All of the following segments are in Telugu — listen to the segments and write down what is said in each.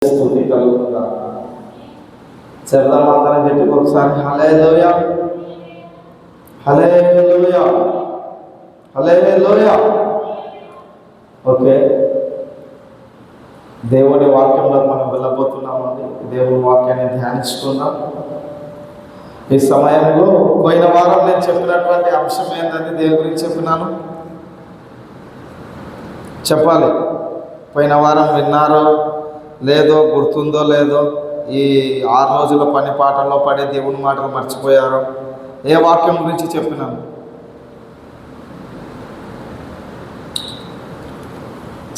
స్తుతి కలుగుతుందా చల్లమందరం గట్టికి ఒకసారి హల్లెలూయా హల్లెలూయా హల్లెలూయా. ఓకే, దేవుని వాక్యంలో మనం వెళ్ళబోతున్నామండి. దేవుని వాక్యాన్ని ధ్యానించుకుందాం. ఈ సమయంలో పోయిన వారం నేను చెప్పినటువంటి అంశం ఏంటంటే దేని గురించి చెప్పినాను చెప్పాలి. పోయిన వారం విన్నారో లేదో, గుర్తుందో లేదో, ఈ 6 రోజుల పని పాటల్లో పడే దేవుని మాటలు మర్చిపోయారో, ఏ వాక్యం గురించి చెప్పినాను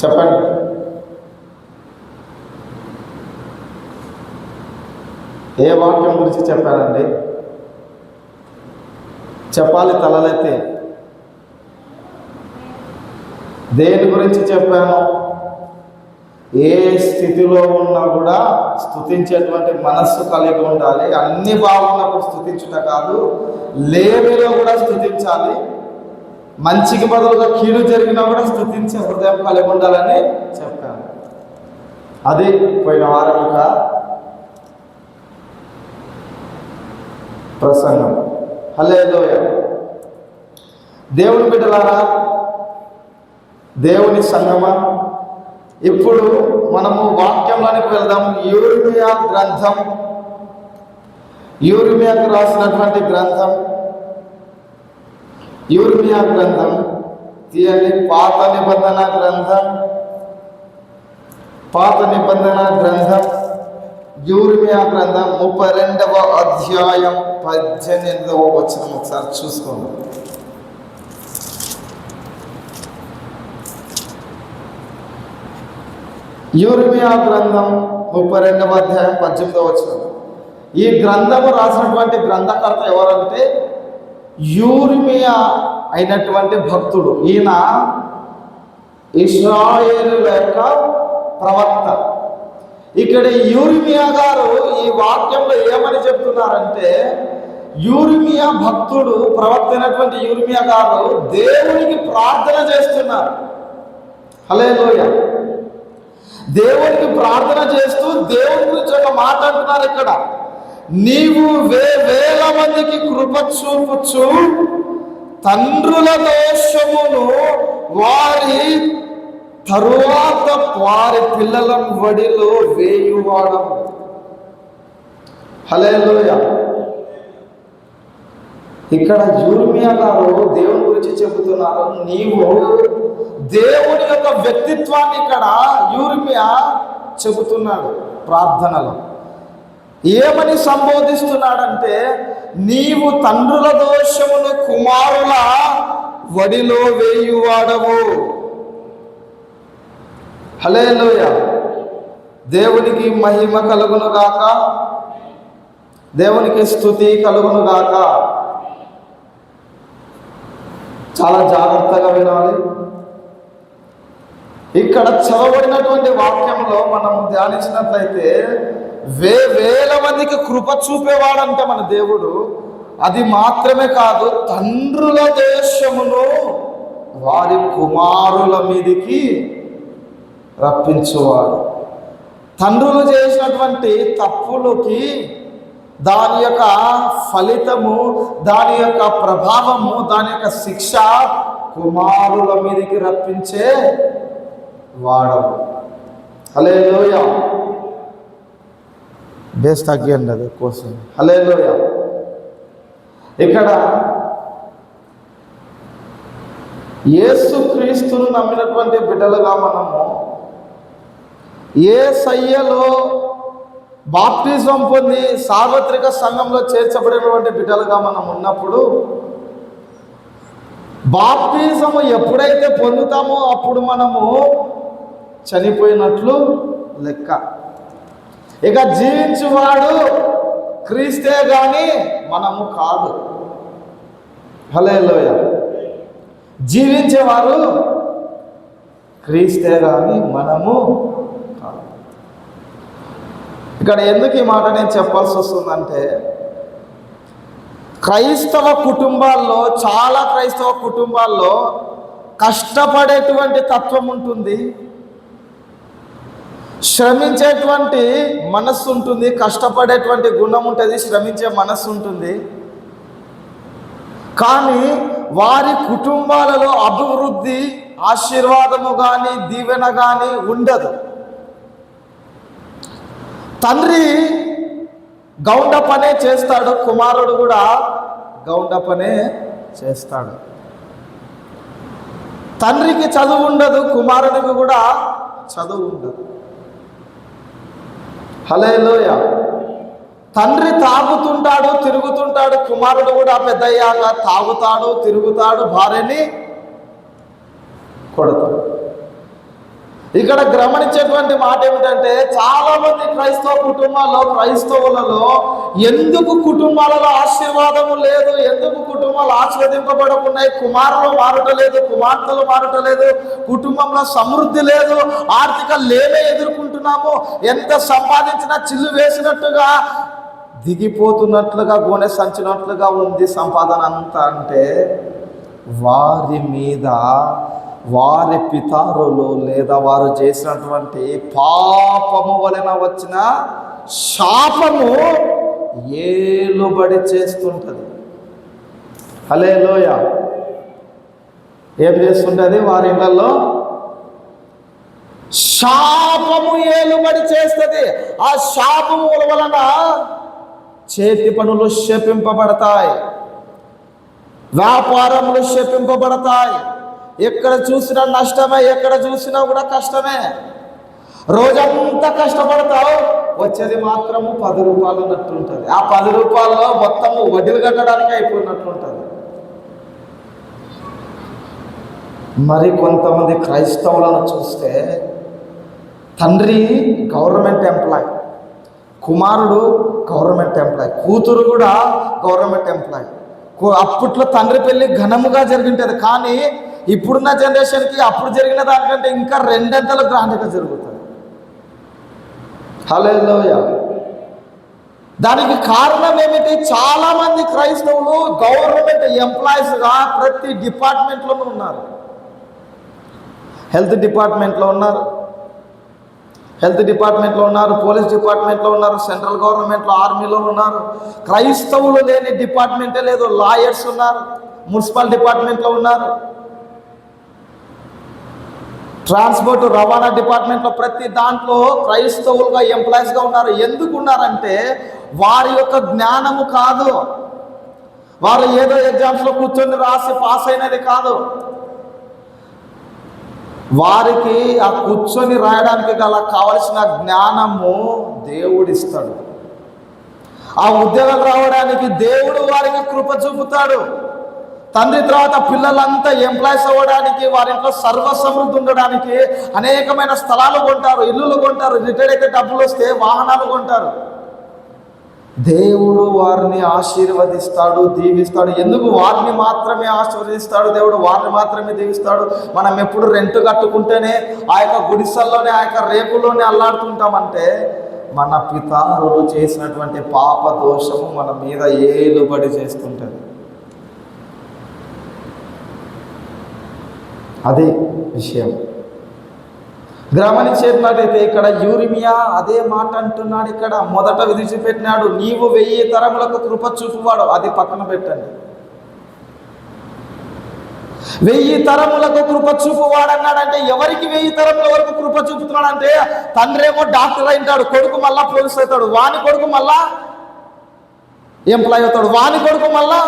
చెప్పండి. ఏ వాక్యం గురించి చెప్పానండి? చెప్పాలి తలలెత్తి. దేని గురించి చెప్పాను? ఏ స్థితిలో ఉన్నా కూడా స్తుతించేటువంటి మనస్సు కలిగి ఉండాలి. అన్ని బాగున్నప్పుడు స్తుతించుట కాదు, లేమిలో కూడా స్తుతించాలి. మంచికి బదులుగా కీడు జరిగినా కూడా స్తుతించే హృదయం కలిగి ఉండాలని చెప్పాను. అది పోయిన వారం యొక్క ప్రసంగం. హల్లెలూయా. దేవుని బిడ్డలారా, దేవుని సంగమా, ఇప్పుడు మనము వాక్యంలోనికి వెళ్దాం. యూరిమియాకు రాసినటువంటి గ్రంథం యూరిమియా గ్రంథం తీయండి. పాత నిబంధన గ్రంథం యూరిమియా గ్రంథం 32వ అధ్యాయం 18వ వచనం ఒకసారి చూసుకోండి. యూరిమియా గ్రంథం 32వ అధ్యాయం 18వ వచనం. ఈ గ్రంథము రాసినటువంటి గ్రంథకర్త ఎవరంటే యూరిమియా అయినటువంటి భక్తుడు. ఈయన ఇశ్రాయేలు యొక్క ప్రవక్త. ఇక్కడ యూరిమియా గారు ఈ వాక్యంలో ఏమని చెప్తున్నారంటే, యూరిమియా భక్తుడు, ప్రవక్త అయినటువంటి యూరిమియా గారు దేవునికి ప్రార్థన చేస్తున్నారు. హల్లెలూయా. దేవునికి ప్రార్థన చేస్తూ దేవుని గురించి ఒక మాట అంటున్నారు ఇక్కడ. నీవు వేల మందికి కృప చూపుచు తండ్రుల దోషమును వారి తరువాత వారి పిల్లల వడిలో వేయువాడము. హల్లెలూయా. ఇక్కడ యూరిమియా గారు దేవుని గురించి చెబుతున్నారు. నీవు దేవుని యొక్క వ్యక్తిత్వాన్ని ఇక్కడ యూరిమియా చెబుతున్నాడు ప్రార్థనలో. ఏమని సంబోధిస్తున్నాడంటే, నీవు తండ్రుల దోషమును కుమారుల వడిలో వేయువాడవు. హల్లెలూయా. దేవునికి మహిమ కలుగును గాక, దేవునికి స్తుతి కలుగును గాక. చాలా జాగ్రత్తగా వినాలి. ఇక్కడ చదవబడినటువంటి వాక్యంలో మనం ధ్యానించినట్లయితే వేల మందికి కృప చూపేవాడంట మన దేవుడు. అది మాత్రమే కాదు, తండ్రుల దేశమును వారి కుమారుల మీదికి రప్పించువాడు. తండ్రులు చేసినటువంటి తప్పులకి దాని యొక్క ఫలితము, దాని యొక్క ప్రభావము, దాని యొక్క శిక్ష కుమారుల మీదకి రప్పించే వాడవు. హల్లెలూయా. బేస్ తగ్గియండి అది కోసం. హల్లెలూయా. ఇక్కడ యేసుక్రీస్తును నమ్మినటువంటి బిడ్డలుగా మనము యేసయ్యలో బాప్టిజం పొంది సార్వత్రిక సంఘంలో చేర్చబడినటువంటి బిడ్డలుగా మనం ఉన్నప్పుడు, బాప్టిజము ఎప్పుడైతే పొందుతామో అప్పుడు మనము చనిపోయినట్లు లెక్క. ఇక జీవించువాడు క్రీస్తే గాని మనము కాదు. హల్లెలూయా. జీవించేవారు క్రీస్తే గాని మనము కాదు. ఇక్కడ ఎందుకు ఈ మాట నేను చెప్పాల్సి వస్తుందంటే, క్రైస్తవ కుటుంబాల్లో, చాలా క్రైస్తవ కుటుంబాల్లో కష్టపడేటువంటి తత్వం ఉంటుంది. శ్రమించేటువంటి మనస్సు ఉంటుంది, కష్టపడేటువంటి గుణం ఉంటుంది, శ్రమించే మనస్సు ఉంటుంది. కానీ వారి కుటుంబాలలో అభివృద్ధి, ఆశీర్వాదము కానీ దీవెన కానీ ఉండదు. తండ్రి గౌండ పనే చేస్తాడు, కుమారుడు కూడా గౌండ పనే చేస్తాడు. తండ్రికి చదువు ఉండదు, కుమారుడికి కూడా చదువు ఉండదు. హల్లెలూయా. తండ్రి తాగుతుంటాడు, తిరుగుతుంటాడు, కుమారుడు కూడా పెద్దయ్యాక తాగుతాడు, తిరుగుతాడు, భార్యని కొడతాడు. ఇక్కడ గమనించేటువంటి మాట ఏమిటంటే, చాలా మంది క్రైస్తవ కుటుంబాల్లో, క్రైస్తవులలో ఎందుకు కుటుంబాలలో ఆశీర్వాదము లేదు, ఎందుకు కుటుంబాలు ఆశీర్వదింపబడకున్నాయి, కుమారులు మారటలేదు, కుమార్తెలు మారటలేదు, కుటుంబంలో సమృద్ధి లేదు, ఆర్థిక లేమే ఎదుర్కొంటున్నాము, ఎంత సంపాదించినా చిల్లు వేసినట్టుగా దిగిపోతున్నట్లుగా, గోనె సంచినట్లుగా ఉంది సంపాదన అంతా. అంటే వారి మీద వారి పితారులు లేదా వారు చేసినటువంటి పాపము వలన వచ్చిన శాపము ఏలుబడి చేస్తుంటది. హల్లెలూయా. ఏం చేస్తుంటది? వారి ఇళ్లలో శాపము ఏలుబడి చేస్తుంది. ఆ శాపము వలన చేతి పనులు శపింపబడతాయి, వ్యాపారములు శపింపబడతాయి. ఎక్కడ చూసినా నష్టమే, ఎక్కడ చూసినా కూడా కష్టమే. రోజంతా కష్టపడతావు, వచ్చేది మాత్రము 10 రూపాయలు ఉన్నట్టుంటుంది. ఆ 10 రూపాయల్లో మొత్తము వడ్డీలు కట్టడానికి అయిపోయినట్లుంటుంది. మరి కొంతమంది క్రైస్తవులను చూస్తే తండ్రి గవర్నమెంట్ ఎంప్లాయ్, కుమారుడు గవర్నమెంట్ ఎంప్లాయ్, కూతురు కూడా గవర్నమెంట్ ఎంప్లాయ్. అప్పట్లో తండ్రి పెళ్లి ఘనముగా జరిగింటది, కానీ ఇప్పుడున్న జనరేషన్కి అప్పుడు జరిగిన దానికంటే ఇంకా 2 అంతలు గ్రాండ్గా జరుగుతుంది. హల్లెలూయా. దానికి కారణం ఏమిటి? చాలా మంది క్రైస్తవులు గవర్నమెంట్ ఎంప్లాయీస్గా ప్రతి డిపార్ట్మెంట్లోనూ ఉన్నారు. హెల్త్ డిపార్ట్మెంట్లో ఉన్నారు, పోలీస్ డిపార్ట్మెంట్లో ఉన్నారు, సెంట్రల్ గవర్నమెంట్లో, ఆర్మీలో ఉన్నారు. క్రైస్తవులు లేని డిపార్ట్మెంటే లేదు. లాయర్స్ ఉన్నారు, మున్సిపల్ డిపార్ట్మెంట్లో ఉన్నారు, ట్రాన్స్పోర్ట్ రవాణా డిపార్ట్మెంట్లో, ప్రతి దాంట్లో క్రైస్తవులుగా ఎంప్లాయీస్గా ఉన్నారు. ఎందుకు ఉన్నారంటే వారి యొక్క జ్ఞానము కాదు, వారు ఏదో ఎగ్జామ్స్లో కూర్చొని రాసి పాస్ అయినది కాదు. వారికి ఆ కూర్చొని రాయడానికి గల కావలసిన జ్ఞానము దేవుడిస్తాడు. ఆ ఉద్యోగం రావడానికి దేవుడు వారికి కృప చూపుతాడు. తండ్రి తర్వాత పిల్లలంతా ఎంప్లాయీస్ అవ్వడానికి, వారింట్లో సర్వసమృద్ధి ఉండడానికి అనేకమైన స్థలాలు కొంటారు, ఇల్లులు కొంటారు, రిటైర్ అయితే డబ్బులు వస్తే వాహనాలు కొంటారు. దేవుడు వారిని ఆశీర్వదిస్తాడు, దీవిస్తాడు. ఎందుకు వారిని మాత్రమే ఆశీర్వదిస్తాడు దేవుడు, వారిని మాత్రమే దీవిస్తాడు? మనం ఎప్పుడు రెంట్ కట్టుకుంటేనే ఆ యొక్క గుడిసెల్లోనే, ఆ యొక్క రేపుల్లోనే అల్లాడుతుంటామంటే మన పితారులు చేసినటువంటి పాప దోషము మన మీద ఏలుబడి చేస్తుంటుంది. అదే విషయం గమనించేటట్లయితే ఇక్కడ యూరిమియా అదే మాట అంటున్నాడు. ఇక్కడ మొదట విడిచిపెట్టినాడు, నీవు 1000 తరములకు కృప చూపువాడు. అది పక్కన పెట్టండి. 1000 తరములకు కృప చూపువాడు అన్నాడంటే ఎవరికి 1000 తరముల వరకు కృప చూపుతున్నాడు అంటే, తండ్రి ఏమో డాక్టర్ అయింటాడు, కొడుకు మళ్ళా పోలీస్ అవుతాడు, వాని కొడుకు మళ్ళా ఎంప్లాయ్ అవుతాడు, వాని కొడుకు మళ్ళా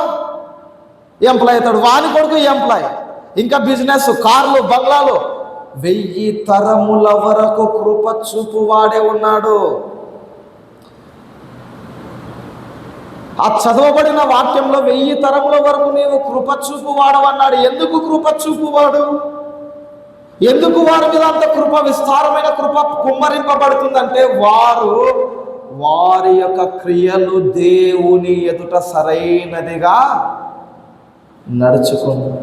ఎంప్లాయ్ అవుతాడు, వాని కొడుకు ఎంప్లాయ్, ఇంకా బిజినెస్, కార్లు, బంగ్లాలు. 1000 తరముల వరకు కృప చూపువాడే ఉన్నాడు. ఆ చదవబడిన వాక్యంలో 1000 తరముల వరకు నీవు కృప చూపువాడు అన్నాడు. ఎందుకు కృప చూపువాడు? ఎందుకు వారి మీద అంత కృప, విస్తారమైన కృప కుమ్మరింపబడుతుందంటే వారి యొక్క క్రియలు దేవుని ఎదుట సరైనదిగా నడుచుకున్నారు.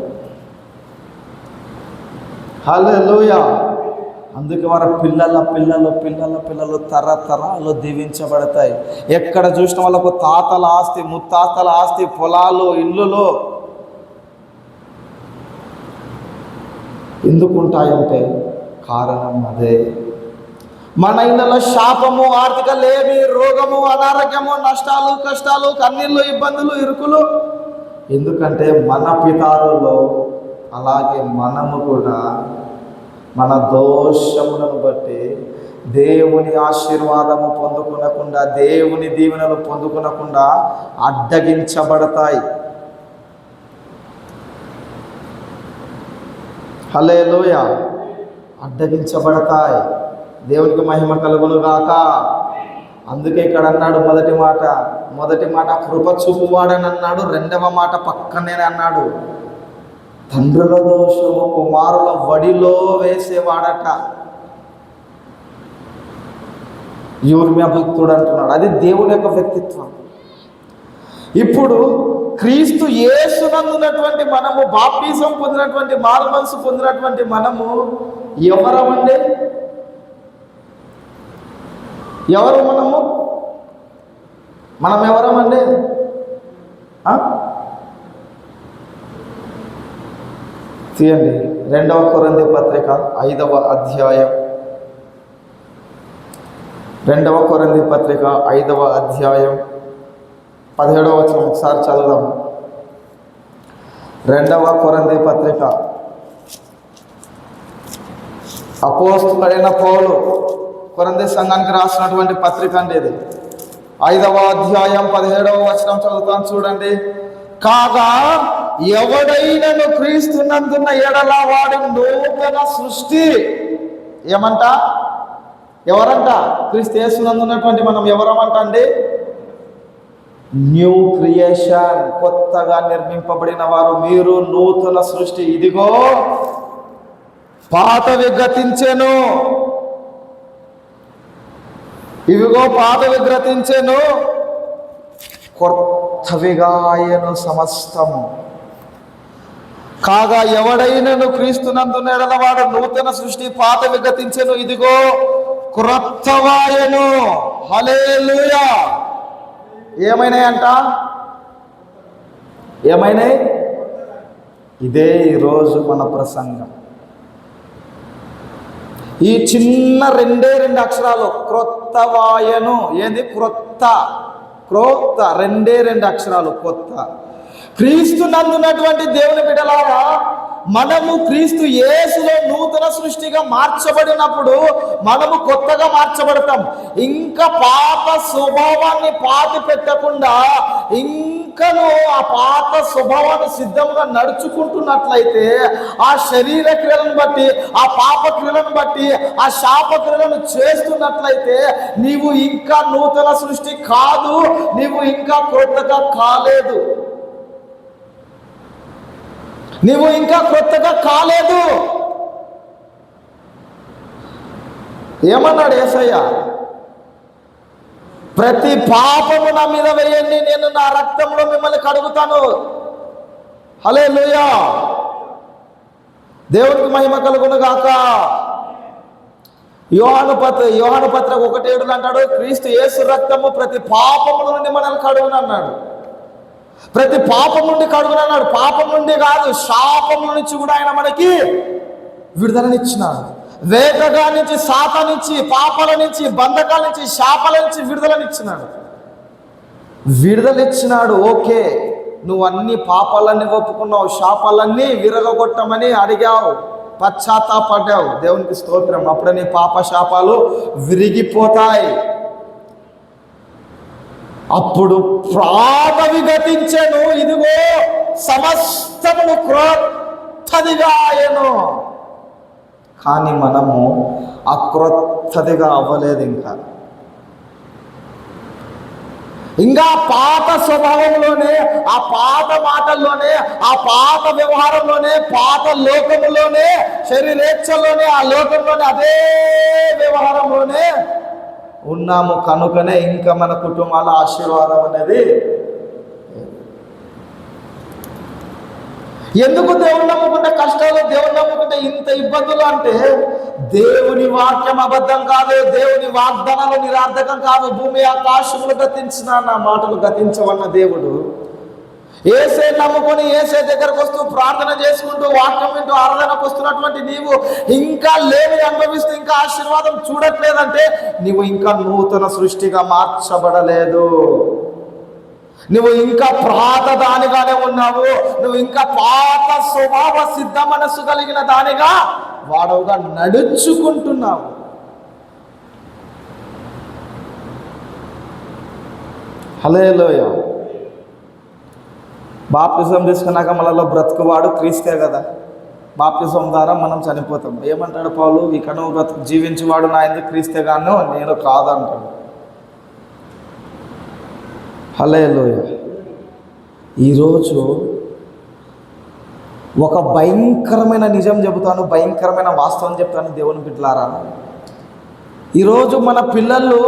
హల్లెలూయా. అందుకే వారి పిల్లలు తరతరాలు దీవించబడతాయి. ఎక్కడ చూసిన వాళ్ళకు తాతల ఆస్తి, ముత్తాతల ఆస్తి, పొలాలు, ఇల్లులు ఎందుకుంటాయంటే కారణం అదే. మన ఇళ్ళలో శాపము, ఆర్థిక లేమి, రోగము, అనారోగ్యము, నష్టాలు, కష్టాలు, కన్నీళ్ళు, ఇబ్బందులు, ఇరుకులు. ఎందుకంటే మన పితారులో అలాగే మనము కూడా మన దోషములను బట్టి దేవుని ఆశీర్వాదము పొందుకునకుండా, దేవుని దీవెనలు పొందుకునకుండా అడ్డగించబడతాయి. హల్లెలూయా. అడ్డగించబడతాయి. దేవునికి మహిమ కలుగును గాక. అందుకే ఇక్కడ అన్నాడు మొదటి మాట కృప చూపువాడని అన్నాడు. రెండవ మాట పక్కనే అన్నాడు, తండ్రుల దోషము కుమారుల వడిలో వేసేవాడట. యూర్మ్య భక్తుడు అంటున్నాడు. అది దేవుని యొక్క వ్యక్తిత్వం. ఇప్పుడు క్రీస్తు యేసునందున్నటువంటి మనము, బాప్టిజం పొందినటువంటి, మారుమనసు పొందినటువంటి మనము ఎవరమండి? ఎవరు మనం ఎవరమండి? తీయండి 2వ కొరింథీ పత్రిక 5వ అధ్యాయం. 2వ కొరింథీ పత్రిక 5వ అధ్యాయం 17వ వచనం ఒకసారి చదువుదాం. 2వ కొరింథీ పత్రిక, అపోస్తలుడైన పౌలు కొరింథీ సంఘానికి రాసినటువంటి పత్రిక అండి ఇది. 5వ అధ్యాయం 17వ వచనం చదువుతాను చూడండి. కాగా ఎవడైనను క్రీస్తునందున్న ఎడల వాడు నూతన సృష్టి. ఏమంట? ఎవరంట? క్రీస్తు యేసునందున్నటువంటి మనం ఎవరమంట అండి? న్యూ క్రియేషన్, కొత్తగా నిర్మింపబడిన వారు. మీరు నూతన సృష్టి. ఇదిగో పాతవి గతించెను, ఇవిగో పాతవి గతించెను, కొత్తవిగా ఆయను సమస్తము. కాగా ఎవడైనను క్రీస్తునందున్న ఎడల వాడు నూతన సృష్టి, పాతవి గతించెను, ఇదిగో క్రొత్తవాయను. హల్లెలూయా. ఏమైనాయంట? ఏమైనాయి? ఇదే ఈరోజు మన ప్రసంగం. ఈ చిన్న 2 అక్షరాలు క్రొత్తవాయను. ఏంది? క్రొత్త 2 అక్షరాలు కొత్త. క్రీస్తు నందున్నటువంటి దేవుని బిడ్డలారా, మనము క్రీస్తు యేసులో నూతన సృష్టిగా మార్చబడినప్పుడు మనము కొత్తగా మార్చబడతాం. ఇంకా పాత స్వభావాన్ని పాతి పెట్టకుండా ఇంకను ఆ పాత స్వభావాన్ని సిద్ధంగా నడుచుకుంటున్నట్లయితే, ఆ శరీర క్రియలను బట్టి, ఆ పాప క్రియలను బట్టి, ఆ శాప క్రియలను చేస్తున్నట్లయితే నీవు ఇంకా నూతన సృష్టి కాదు, నీవు ఇంకా కొత్తగా కాలేదు. నీవు ఇంకా కొత్తగా కాలేదు. ఏమన్నాడు యేసయ్య? ప్రతి పాపము నా మీద వేయండి, నేను నా రక్తంలో మిమ్మల్ని కడుగుతాను. హల్లెలూయా. దేవునికి మహిమ కలుగును గాక. యోహాను పత్రిక 1:7 అంటాడు, క్రీస్తు యేసు రక్తము ప్రతి పాపము నుండి మనల్ని కడుగును అన్నాడు. ప్రతి పాపం నుండి కడుగునన్నాడు. పాపం నుండి కాదు, శాపం నుంచి కూడా ఆయన మనకి విడుదలనిచ్చినాడు. వేటగా నుంచి, సాతా నుంచి, పాపాల నుంచి, బంధకాల నుంచి, శాపాల నుంచి విడుదలనిచ్చినాడు. విడుదలిచ్చినాడు. ఓకే, నువ్వు అన్ని పాపాలన్నీ ఒప్పుకున్నావు, శాపాలన్నీ విరగొట్టమని అడిగావు, పశ్చాత్తాపడ్డావు. దేవునికి స్తోత్రం. అప్పుడే నీ పాప శాపాలు విరిగిపోతాయి. అప్పుడు ప్రాణవి గతించెను, ఇదిగో సమస్తమును క్రొత్తదిగా ఆయను. కానీ మనము అక్రొత్తదిగా అవ్వలేదు. ఇంకా పాత స్వభావంలోనే, ఆ పాత మాటల్లోనే, ఆ పాత వ్యవహారంలోనే, పాత లోకములోనే, శరీరేచ్ఛలోనే, ఆ లోకంలోనే, అదే వ్యవహారంలోనే ఉన్నాము. కనుకనే ఇంకా మన కుటుంబాల ఆశీర్వాదం అనేది. ఎందుకు దేవుని నమ్ముకుంటే కష్టాలు, దేవుని నమ్ముకుంటే ఇంత ఇబ్బందులు అంటే, దేవుని వాక్యం అబద్ధం కాదు, దేవుని వాగ్దానాలు నిరార్థకం కాదు. భూమి ఆకాశములు గతించిన నా మాటలు గతించవన్న దేవుడు ఏసే నమ్ముకొని ఏసే దగ్గరకు వస్తూ ప్రార్థన చేసుకుంటూ వాక్యం వింటూ ఆరాధనకు వస్తున్నటువంటి నీవు ఇంకా లేని అనుభవిస్తూ ఇంకా ఆశీర్వాదం చూడట్లేదంటే నీవు ఇంకా నూతన సృష్టిగా మార్చబడలేదు. నువ్వు ఇంకా పాత దానిగానే ఉన్నావు. నువ్వు ఇంకా పాత స్వభావ సిద్ధ మనస్సు కలిగిన దానిగా వాడవుగా నడుచుకుంటున్నావు. హల్లెలూయా. బాప్తిజం తీసుకున్నాక మనలో బ్రతుకువాడు క్రీస్తే కదా. బాప్తిజం ద్వారా మనం చనిపోతాం. ఏమంటాడు పౌలు? ఇక నువ్వు బ్రతుకు జీవించేవాడు నా ఎందుకు క్రీస్తే గాను నేను కాదంటాడు. హల్లెలూయా. ఈరోజు ఒక భయంకరమైన నిజం చెబుతాను, భయంకరమైన వాస్తవం చెప్తాను దేవుని బిడ్డలారా. ఈరోజు మన పిల్లలు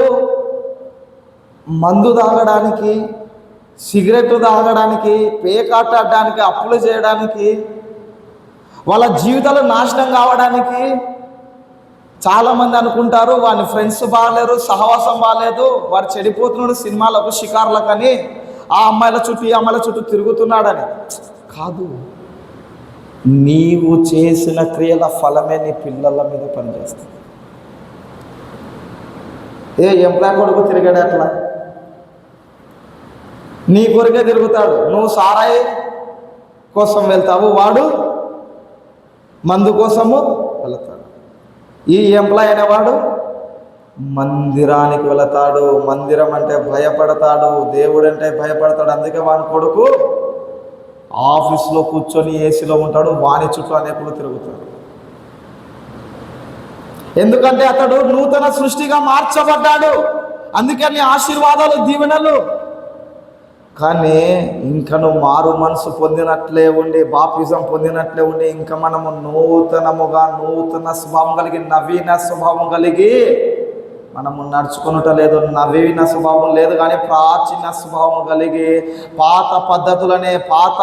మందు తాగడానికి, సిగరెట్ తాగడానికి, పేకాటాడడానికి, అప్పులు చేయడానికి, వాళ్ళ జీవితాలు నాశనం కావడానికి చాలామంది అనుకుంటారు వాని ఫ్రెండ్స్ బాగాలేరు, సహవాసం బాగాలేదు, వాడు చెడిపోతున్నాడు సినిమాలకు షికార్లకని, ఆ అమ్మాయిల చుట్టూ ఈ అమ్మాయిల చుట్టూ తిరుగుతున్నాడని. కాదు, నీవు చేసిన క్రియల ఫలమే నీ పిల్లల మీద పనిచేస్తుంది. ఎంప్లాయ్ కొడుకు తిరిగాడు అట్లా, నీ కొరికే తిరుగుతాడు. నువ్వు సారాయి కోసం వెళ్తావు, వాడు మందు కోసము వెళతాడు. ఈ ఎంప్లాయ్ అనేవాడు మందిరానికి వెళతాడు. మందిరం అంటే భయపడతాడు, దేవుడు అంటే భయపడతాడు. అందుకే వాని కొడుకు ఆఫీస్లో కూర్చొని ఏసీలో ఉంటాడు, వాని చుట్టూ అనేకులు తిరుగుతాడు. ఎందుకంటే అతడు నూతన సృష్టిగా మార్చబడ్డాడు. అందుకని ఆశీర్వాదాలు, దీవెనలు. కానీ ఇంకా నువ్వు మారు మనసు పొందినట్లే ఉండి, బాప్తిజం పొందినట్లే ఉండి, ఇంకా మనము నూతనముగా నూతన స్వభావం కలిగి, నవీన స్వభావం కలిగి మనము నడుచుకున్నట లేదు. నవీన స్వభావం లేదు కానీ ప్రాచీన స్వభావం కలిగి, పాత పద్ధతులనే, పాత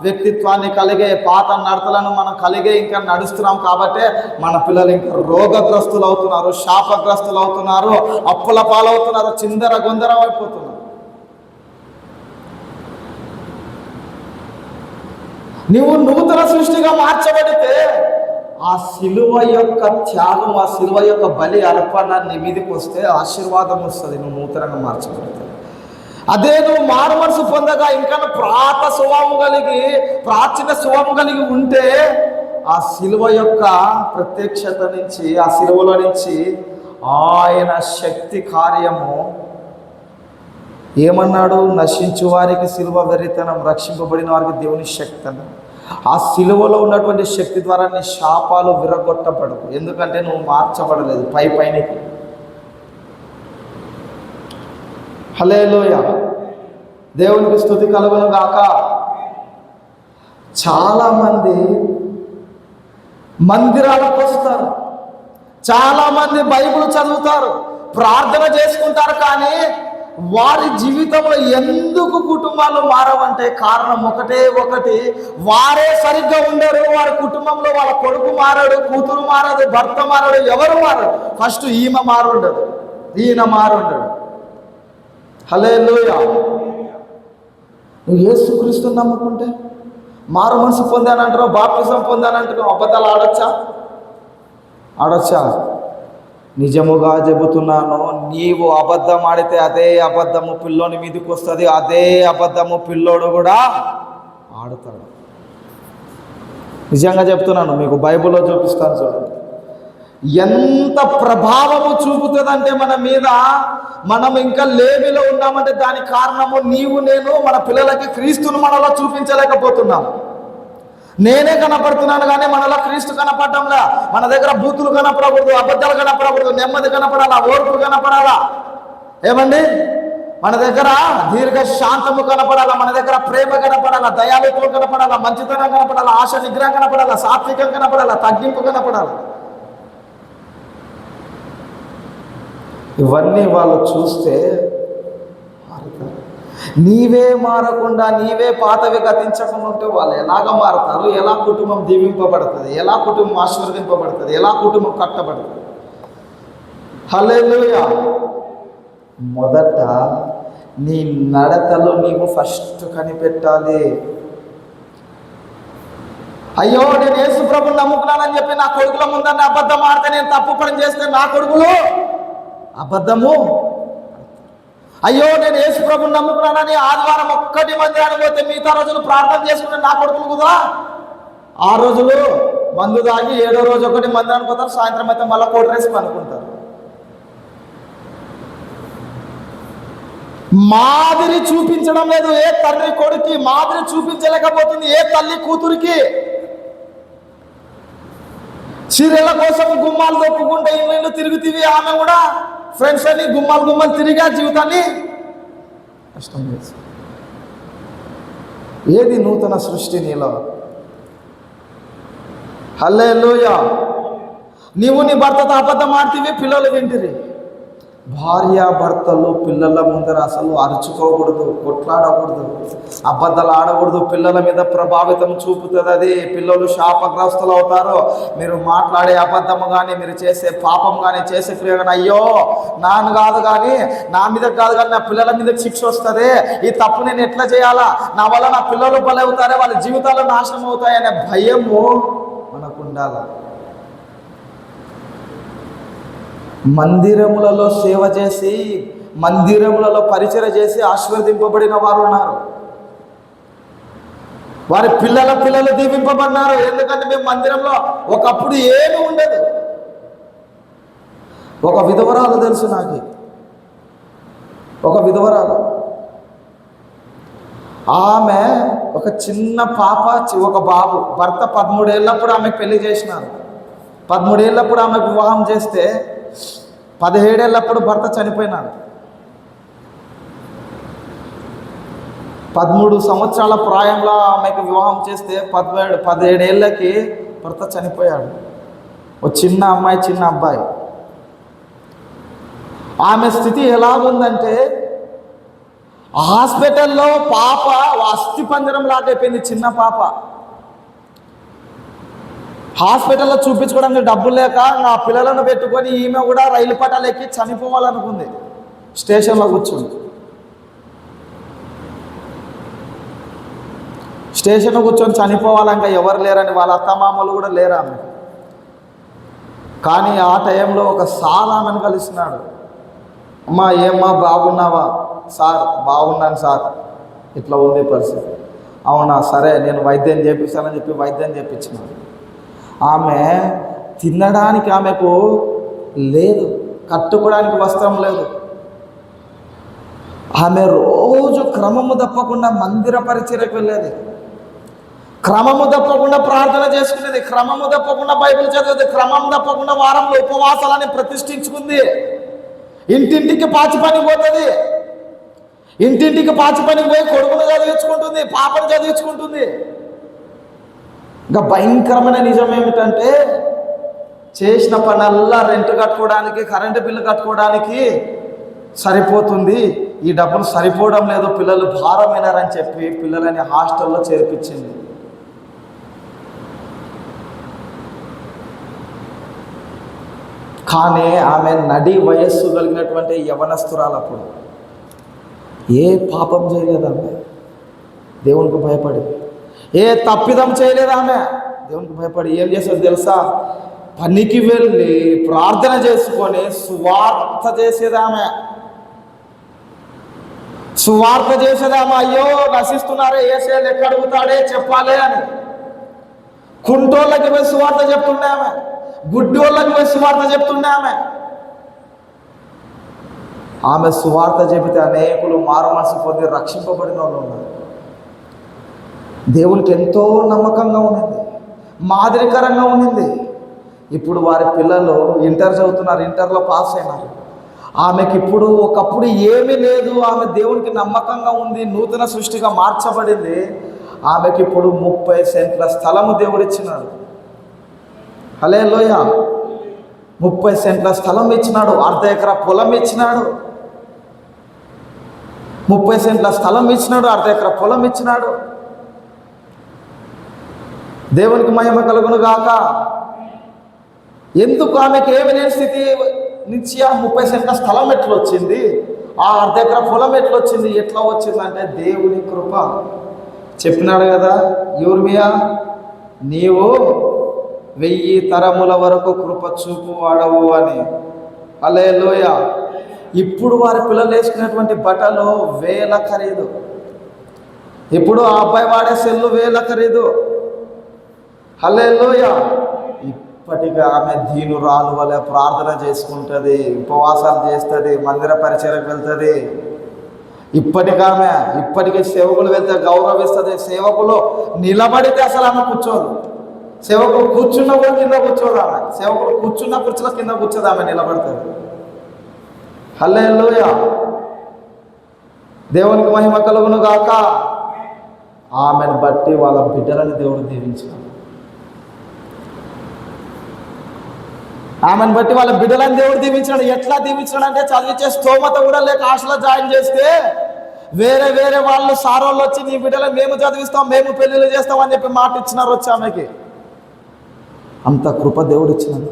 వ్యక్తిత్వాన్ని కలిగే, పాత నడతలను మనం కలిగే ఇంకా నడుస్తున్నాం. కాబట్టి మన పిల్లలు ఇంకా రోగగ్రస్తులు అవుతున్నారు, శాపగ్రస్తులు అవుతున్నారు, అప్పుల పాలవుతున్నారు, చిందర గొందరం అయిపోతున్నారు. నువ్వు నూతన సృష్టిగా మార్చబడితే ఆ శిలువ యొక్క త్యాగం, ఆ శిలువ యొక్క బలి అర్పణ నీ మీదకి వస్తే ఆశీర్వాదం వస్తుంది. నువ్వు నూతనంగా మార్చబడితే. అదే నువ్వు మారు మనసు పొందగా ఇంకా పాత స్వభావం కలిగి, ప్రాచీన స్వభావం కలిగి ఉంటే ఆ శిలువ యొక్క ప్రత్యక్షత నుంచి, ఆ శిలువలో నుంచి ఆయన శక్తి కార్యము ఏమన్నాడు? నశించు వారికి సిలువ వెర్రితనం, రక్షింపబడిన వారికి దేవుని శక్తి అన్న. ఆ సిలువలో ఉన్నటువంటి శక్తి ద్వారా నీ శాపాలు విరగొట్టబడవు. ఎందుకంటే నువ్వు మార్చబడలేదు పైకి. హల్లెలూయా. దేవునికి స్తుతి కలుగును గాక. చాలామంది మందిరాలకు వస్తారు, చాలామంది బైబిల్ చదువుతారు, ప్రార్థన చేసుకుంటారు. కానీ వారి జీవితంలో ఎందుకు కుటుంబాలు మారవంటే కారణం ఒకటే ఒకటి, వారే సరిగ్గా ఉండరు. వారి కుటుంబంలో వాళ్ళ కొడుకు మారాడు, కూతురు మారదు, భర్త మారాడు, ఎవరు మారడు. ఫస్ట్ ఈమె మారుండడు, ఈయన మారుండడు. హల్లెలూయా. నువ్వు యేసుక్రీస్తుని నమ్ముకుంటే మారు మనసు పొందానంటున్నావు, బాప్తిజం పొందానంటున్నావు, అబద్ధాలు ఆడొచ్చా? నిజముగా చెబుతున్నాను, నీవు అబద్ధం ఆడితే అదే అబద్ధము పిల్లోని మీదకి వస్తుంది, అదే అబద్ధము పిల్లోడు కూడా ఆడుతాడు. నిజంగా చెప్తున్నాను, మీకు బైబిల్లో చూపిస్తాను చూడండి. ఎంత ప్రభావము చూపుతుందంటే మన మీద, మనం ఇంకా లేమిలో ఉన్నామంటే దానికి కారణము నీవు నేను మన పిల్లలకి క్రీస్తును మనలో చూపించలేకపోతున్నాము. నేనే కనపడుతున్నాను కానీ మనలో క్రీస్తు కనపడటంలా. మన దగ్గర బూతులు కనపడకూడదు, అబద్ధాలు కనపడకూడదు, నెమ్మది కనపడాలా, ఓర్పు కనపడాలా. ఏమండి? మన దగ్గర దీర్ఘ శాంతము కనపడాలా, మన దగ్గర ప్రేమ కనపడాలా, దయాళుత్వం కనపడాలా, మంచితనం కనపడాలా, ఆశ నిగ్రహం కనపడాలా, సాత్వికం కనపడాలా, తగ్గింపు కనపడాలా. ఇవన్నీ వాళ్ళు చూస్తే నీవే మారకుండా, నీవే పాతవి గతించకుండా ఉంటే వాళ్ళు ఎలాగ మారుతారు? ఎలా కుటుంబం దీవింపబడుతుంది? ఎలా కుటుంబం ఆశీర్వదింపబడుతుంది? ఎలా కుటుంబం కట్టబడుతుంది? హల్లెలూయా. మొదట నీ నడతలో నీవు ఫస్ట్ కనిపెట్టాలి. అయ్యో నేను యేసు ప్రభుని నమ్ముకున్నానని చెప్పి నా కొడుకుల ముందని అబద్ధం ఆడితే, నేను తప్పు పని చేస్తే నా కొడుకులు అబద్ధము. అయ్యో నేను యేసు ప్రభుని నమ్ముకున్నానని ఆదివారం ఒక్కటి మందిరానికి పోతే మిగతా రోజులు ప్రార్థన చేసుకుంటే నా కొడుకులు కుదా 6 రోజులు మందు తాగి 7వ రోజు ఒకటి మందిరానికి పోతారు, సాయంత్రం అయితే మళ్ళీ కోట్ రేసుకు అనుకుంటారు. మాదిరి చూపించడం లేదు. ఏ తండ్రి కొడుక్కి మాదిరి చూపించలేకపోతుంది, ఏ తల్లి కూతురికి. చీరల కోసం గుమ్మాలు దొప్పుకుంటే ఇల్లు తిరుగుతీవి, ఆమె కూడా ఫ్రెండ్స్ అని గుమ్మాలు తిరిగా జీవితాన్ని కష్టం చేసి. ఏది నూతన సృష్టి నీలో? హల్లెలూయా. నీవు నీ భర్తతో అబద్ధం ఆడితివి, పిల్లలు వింటిరి. భార్య భర్తలు పిల్లల ముందర అసలు అరుచుకోకూడదు, కొట్లాడకూడదు, అబద్ధాలు ఆడకూడదు. పిల్లల మీద ప్రభావితం చూపుతుంది అది. పిల్లలు శాపగ్రస్తులు అవుతారు. మీరు మాట్లాడే అబద్ధము కానీ, మీరు చేసే పాపం కానీ, చేసే క్రియ కానీ, అయ్యో నాన్న కాదు కానీ, నా మీద కాదు కానీ నా పిల్లల మీద శిక్ష వస్తుంది, ఈ తప్పు నేను ఎట్లా చేయాలా, నా వల్ల నా పిల్లలు బలవుతారే, వాళ్ళ జీవితాలు నాశనం అవుతాయనే భయము మనకు ఉండాలి. మందిరములలో సేవ చేసి, మందిరములలో పరిచయం చేసి ఆశీర్వదింపబడిన వారు ఉన్నారు. వారి పిల్లలు దీవింపబడినారు. ఎందుకంటే మేము మందిరంలో ఒకప్పుడు ఏమీ ఉండదు. ఒక విధవరాలు తెలుసు నాకు, ఒక విధవరాలు. ఆమె ఒక చిన్న పాప, ఒక బాబు. భర్త 13 ఏళ్ళప్పుడు ఆమెకు పెళ్లి చేసినారు. 13 ఏళ్ళప్పుడు ఆమెకు వివాహం చేస్తే 17 ఏళ్ళప్పుడు భర్త చనిపోయినాడు. 13 సంవత్సరాల ప్రాయంలో ఆమెకు వివాహం చేస్తే 17 ఏళ్ళకి భర్త చనిపోయాడు. ఒక చిన్న అమ్మాయి, చిన్న అబ్బాయి. ఆమె స్థితి ఎలాగుందంటే, హాస్పిటల్లో పాప అస్థి పంజరం లాగైపోయింది. చిన్న పాప హాస్పిటల్లో చూపించుకోవడానికి డబ్బులు లేక నా పిల్లలను పెట్టుకొని ఈమె కూడా రైలు పట్టాలు ఎక్కి చనిపోవాలనుకుంది. స్టేషన్లో కూర్చుంది. స్టేషన్లో కూర్చొని చనిపోవాలంటే ఎవరు లేరని, వాళ్ళ అత్తమామలు కూడా లేరు ఆమె. కానీ ఆ టైంలో ఒక సార్ ఆమెను కలిసినాడు. అమ్మా ఏమ్మా బాగున్నావా? సార్ బాగున్నాను సార్, ఇట్లా ఉంది పరిస్థితి. అవునా సరే నేను వైద్యం చేపిస్తానని చెప్పి వైద్యం చేయించినాడు. ఆమె తినడానికి ఆమెకు లేదు, కట్టుకోవడానికి వస్త్రం లేదు. ఆమె రోజు క్రమము తప్పకుండా మందిర పరిచర్యకు వెళ్ళేది, క్రమము తప్పకుండా ప్రార్థన చేసుకునేది, క్రమము తప్పకుండా బైబిల్ చదివేది, క్రమం తప్పకుండా వారంలో ఉపవాసాలని ప్రతిష్ఠించుకుంది. ఇంటింటికి పాచి పని పోతుంది, ఇంటింటికి పాచి పనికి పోయి కొడుకును చదివించుకుంటుంది, పాపను చదివించుకుంటుంది. ఇంకా భయంకరమైన నిజం ఏమిటంటే, చేసిన పనల్లా రెంట్ కట్టుకోవడానికి, కరెంటు బిల్లు కట్టుకోవడానికి సరిపోతుంది, ఈ డబ్బులు సరిపోవడం లేదు, పిల్లలు భారమైనారని చెప్పి పిల్లలని హాస్టల్లో చేర్పించింది. కానీ ఆమె నడి వయస్సు కలిగినటువంటి యవనస్తురాలప్పుడు ఏ పాపం చేయలేదు ఆమె, దేవునికి భయపడి. ఏ తప్పిదం చేయలేదు ఆమె, దేవునికి భయపడి. ఏం చేసేది తెలుసా? పనికి వెళ్ళి ప్రార్థన చేసుకొని సువార్త చేసేది ఆమె. సువార్త చేసేది ఆమె. అయ్యో నశిస్తున్నారే, ఏసేది ఎక్కడ అడుగుతాడే చెప్పాలి అని కుంటోళ్ళకి పోయి సువార్త చెప్తుండే ఆమె, గుడ్డి వాళ్ళకి పోయి సువార్త చెప్తుండే ఆమె. ఆమె సువార్త చెబితే అనేకులు మారు మనసు పొంది రక్షింపబడిన వాళ్ళు ఉన్నారు. దేవునికి ఎంతో నమ్మకంగా ఉండింది, మాదిరికరంగా ఉండింది. ఇప్పుడు వారి పిల్లలు ఇంటర్ చదువుతున్నారు, ఇంటర్లో పాస్ అయినారు. ఆమెకి ఇప్పుడు ఒకప్పుడు ఏమీ లేదు, ఆమె దేవునికి నమ్మకంగా ఉంది, నూతన సృష్టిగా మార్చబడింది. ఆమెకి ఇప్పుడు 30 సెంట్ల స్థలము దేవుడిచ్చినాడు. హల్లెలూయా. 30 సెంట్ల స్థలం ఇచ్చినాడు, 1/2 ఎకరా పొలం ఇచ్చినాడు. 30 సెంట్ల స్థలం ఇచ్చినాడు, 1/2 ఎకరా పొలం ఇచ్చినాడు. దేవునికి మహిమ కలుగును గాక. ఎందుకు ఆమెకి ఏమి లేని స్థితి నుంచి 30 సెంట్ల స్థలం ఎట్లా వచ్చింది? ఆ అర్ధ ఎకరా పొలం ఎట్లా వచ్చిందంటే దేవుని కృప. చెప్పినాడు కదా యిర్మీయా, నీవు 1000 తరముల వరకు కృప చూపు వాడవు అని. హల్లెలూయా. ఇప్పుడు వారి పిల్లలు వేసుకునేటువంటి బట్టలు 1000 ఖరీదు. ఇప్పుడు ఆ అబ్బాయి వాడే సెల్లు 1000 ఖరీదు. హల్లెలూయా. ఇప్పటిగా ఆమె దీనురాలు వలె ప్రార్థన చేసుకుంటుంది, ఉపవాసాలు చేస్తుంది, మందిర పరిచయకు వెళ్తుంది. ఇప్పటికీ సేవకులు వెళ్తే గౌరవిస్తుంది. సేవకులు నిలబడితే అసలు ఆమె కూర్చోదు. సేవకులు కూర్చున్న కూడా కింద కూర్చోదు ఆమె. సేవకులు కూర్చున్న కుర్చీల కింద కూర్చోదు, ఆమె నిలబడుతుంది. హల్లెలూయా. దేవునికి మహిమ కలుగును గాక. ఆమెను బట్టి వాళ్ళ బిడ్డలని దేవుడు దీవించాడు. ఆమెను బట్టి వాళ్ళ బిడ్డలని దేవుడు దీవించాడు. ఎట్లా దీవించాడు అంటే చదివించే స్తోమత కూడా లేక హాస్టల్లో జాయిన్ చేస్తే వేరే వాళ్ళు సారోళ్ళు వచ్చి నీ బిడ్డలను మేము చదివిస్తాం, మేము పెళ్ళిళ్ళు చేస్తాం అని చెప్పి మాట ఇచ్చినారు వచ్చి ఆమెకి. అంత కృప దేవుడు ఇచ్చినది.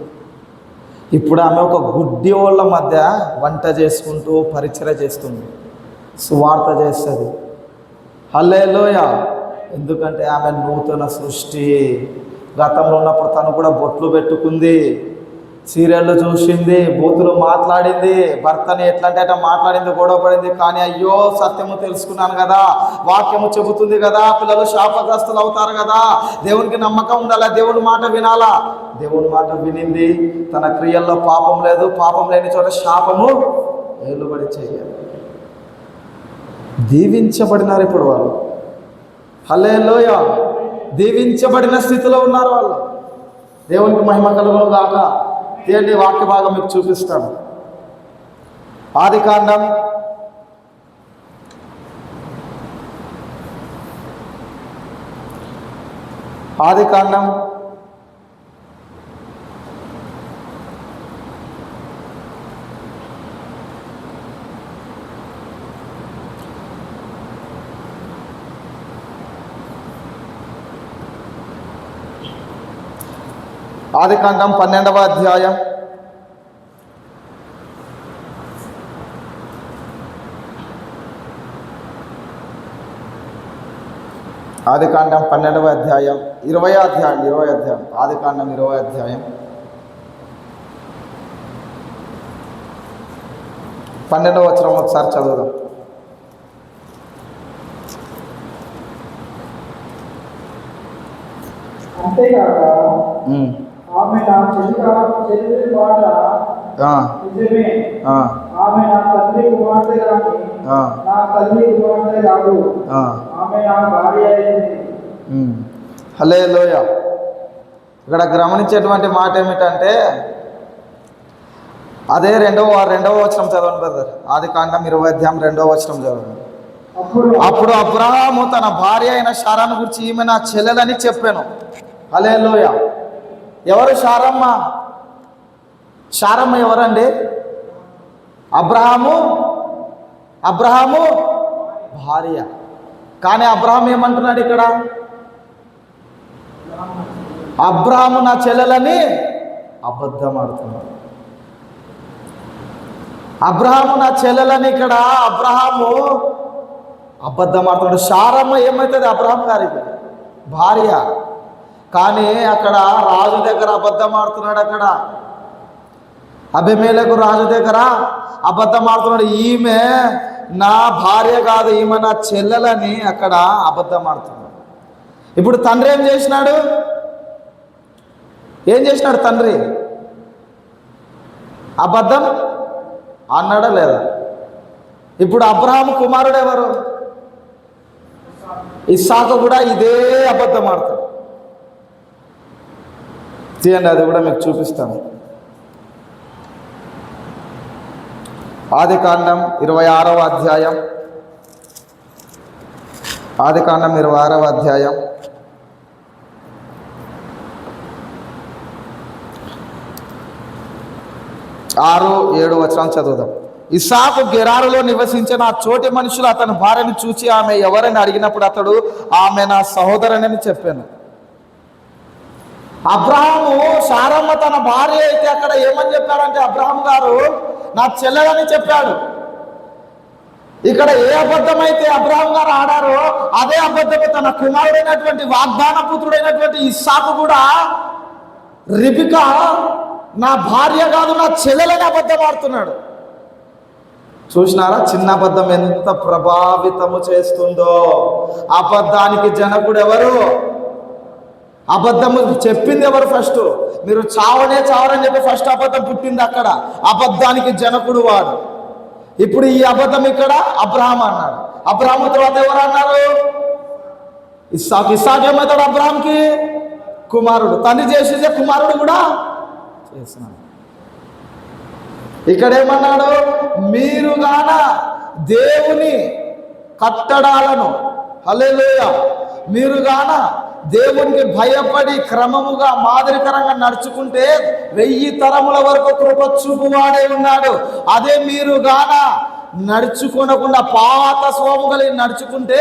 ఇప్పుడు ఆమె ఒక గుడ్డి వాళ్ళ మధ్య వంట చేసుకుంటూ పరిచర్య చేస్తుంది, సువార్త చేస్తుంది. హల్లెలూయా. ఎందుకంటే ఆమె నూతన సృష్టి. గతంలో ఉన్నప్పుడు తను కూడా బొట్లు పెట్టుకుంది, సీరియళ్ళు చూసింది, బూతులు మాట్లాడింది, భర్తని ఎట్లంటే అట్లా మాట్లాడింది, గొడవ పడింది. కానీ అయ్యో సత్యము తెలుసుకున్నాను కదా, వాక్యము చెబుతుంది కదా, పిల్లలు శాపగ్రస్తులు అవుతారు కదా, దేవునికి నమ్మకం ఉండాలా, దేవుడి మాట వినాలా. దేవుడి మాట వినింది. తన క్రియల్లో పాపం లేదు, పాపం లేని చోట శాపము ఏలుబడి చేయాలి. దీవించబడినారు ఇప్పుడు వాళ్ళు. హల్లెలూయా. దీవించబడిన స్థితిలో ఉన్నారు వాళ్ళు. దేవునికి మహిమ కలుగును గాక. ఏంటి వాక్య భాగం మీకు చూపిస్తాను. ఆదికాండం 12వ అధ్యాయం ఆదికాండం 12వ అధ్యాయం 20వ అధ్యాయం ఆదికాండం 20వ అధ్యాయం 12వ వచనం ఒకసారి చదువుదాం. అంతేకాక ఆమె నా చెల్లి మాట నిజమే, ఆమె నా తండ్రి కుమార్తె గాని నా తల్లి కుమార్తె కాదు, ఆమె నా భార్య అయింది. హల్లెలూయా. ఇక్కడ గమనించేటువంటి మాట ఏమిటంటే అదే రెండవ వచనం చదవండి బ్రదర్. ఆదికాండం 20వ అధ్యాయం 2వ వచనం చదవండి. అప్పుడు అబ్రహాము తన భార్య అయిన శారాను గురించి ఈమె నా చెల్లెలని చెప్పాను. హల్లెలూయా. ఎవరు శారమ్మ? శారమ్మ ఎవరండి? అబ్రహాము భార్య. కానీ అబ్రహాం ఏమంటున్నాడు ఇక్కడ? అబ్రహాము నా చెల్లెలని అబద్ధం ఆడుతున్నాడు. అబ్రహాము నా చెల్లెలని ఇక్కడ అబ్రహాము అబద్ధం ఆడుతున్నాడు. శారమ్మ ఏమవుతుంది? అబ్రహాం గారికి భార్య. కానీ అక్కడ రాజు దగ్గర అబద్ధం ఆడుతున్నాడు. అక్కడ అబీమెలెకు రాజు దగ్గర అబద్ధం ఆడుతున్నాడు. ఈమె నా భార్య కాదు, ఈమె నా చెల్లెలని అక్కడ అబద్ధం ఆడుతున్నాడు. ఇప్పుడు తండ్రి ఏం చేసినాడు? తండ్రి అబద్ధం అన్నాడా లేదా? ఇప్పుడు అబ్రహాం కుమారుడు ఎవరు? ఇస్సాకు కూడా ఇదే అబద్ధం ఆడతాడు. తీయండి, అది కూడా మీకు చూపిస్తాను. ఆదికాండం 26వ అధ్యాయం 6-7 వచనాలు చదువుదాం. ఇస్సాకు గెరారులో నివసించిన ఆ చోటి మనుషులు అతని భార్యను చూసి ఆమె ఎవరని అడిగినప్పుడు అతడు ఆమె నా సహోదరుని చెప్పాను. అబ్రహాము శారమ్మ తన భార్య అయితే అక్కడ ఏమని చెప్పాడంటే అబ్రహాం గారు నా చెల్లెలని చెప్పాడు. ఇక్కడ ఏ అబద్ధం అయితే అబ్రహాం గారు ఆడారో అదే అబద్ధమే తన కుమారుడైనటువంటి వాగ్దాన పుత్రుడైనటువంటి ఇస్సాకు కూడా రిబికా నా భార్య కాదు నా చెల్లెలని అబద్ధం ఆడుతున్నాడు. చూసినారా చిన్న అబద్ధం ఎంత ప్రభావితము చేస్తుందో. అబద్ధానికి జనకుడు ఎవరు? అబద్ధము చెప్పింది ఎవరు? ఫస్ట్ మీరు చావరని చెప్పి ఫస్ట్ అబద్ధం పుట్టింది అక్కడ. అబద్ధానికి జనకుడు వాడు. ఇప్పుడు ఈ అబద్ధం ఇక్కడ అబ్రహాం అన్నాడు. అబ్రహాం తర్వాత ఎవరు అన్నారు? ఇస్సాకు. ఇస్సాకు ఏమవుతాడు? అబ్రహాంకి కుమారుడు. తండ్రి చేసేదే కుమారుడు కూడా చేసినాడు. ఇక్కడ ఏమన్నాడు? మీరుగాన దేవుని కట్టడాలను, హల్లెలూయా, మీరుగాన దేవునికి భయపడి క్రమముగా మాదిరికరంగా నడుచుకుంటే 1000 తరముల వరకు కృప చూపువాడే ఉన్నాడు. అదే మీరు గాన నడుచుకోనకుండా పాత స్వభావం కలిగి నడుచుకుంటే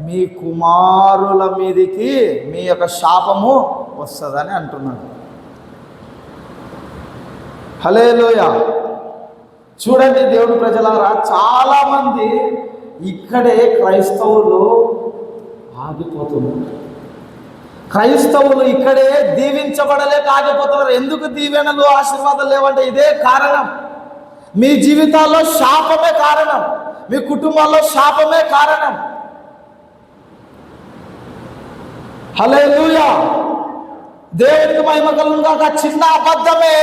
మీ కుమారుల మీదికి మీ యొక్క శాపము వస్తుందని అంటున్నాడు. హల్లెలూయా. చూడండి దేవుని ప్రజలారా, చాలా మంది ఇక్కడే క్రైస్తవులు ఆగిపోతున్నారు. క్రైస్తవులు ఇక్కడే దీవించబడలేక ఆగిపోతున్నారు. ఎందుకు దీవెనలు ఆశీర్వాదాలు లేవంటే ఇదే కారణం. మీ జీవితాల్లో శాపమే కారణం, మీ కుటుంబాల్లో శాపమే కారణం. హల్లెలూయా. దేవునికి మహిమ కలుగుగాక. చిన్న అబద్ధమే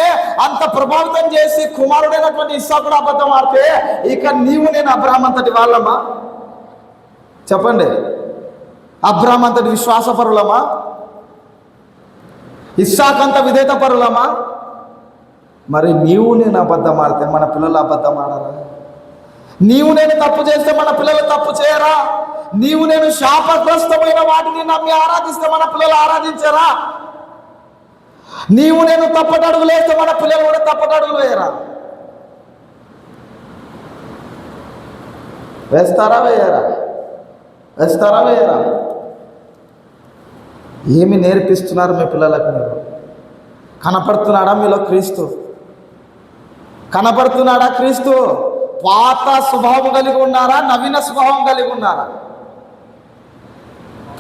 అంత ప్రభావితం చేసి కుమారుడైనటువంటి ఇస్సాకుడు అబద్ధం ఆడితే ఇక నీవు నేను అబ్రహాం అంతటి వాళ్ళమా? చెప్పండి. అబ్రహాం అంతటి విశ్వాసపరులమా? ఇస్సాకు అంత విధేయత పరులమా? మరి నీవు నేను అబద్ధం ఆడితే మన పిల్లలు అబద్ధం ఆడరా? నీవు నేను తప్పు చేస్తే మన పిల్లలు తప్పు చేయరా? నీవు నేను శాపగ్రస్తమైన వాటిని నమ్మి ఆరాధిస్తే మన పిల్లలు ఆరాధించరా? నీవు నేను తప్పటడుగులు వేస్తే మన పిల్లలు కూడా తప్పటడుగులు వేయరా? వేస్తారా వేయరా? వేస్తారా వేయరా? ఏమి నేర్పిస్తున్నారు మీ పిల్లలకు? మీరు కనపడుతున్నాడా మీలో క్రీస్తు? కనపడుతున్నాడా క్రీస్తు? పాత స్వభావం కలిగి ఉన్నారా? నవీన స్వభావం కలిగి ఉన్నారా?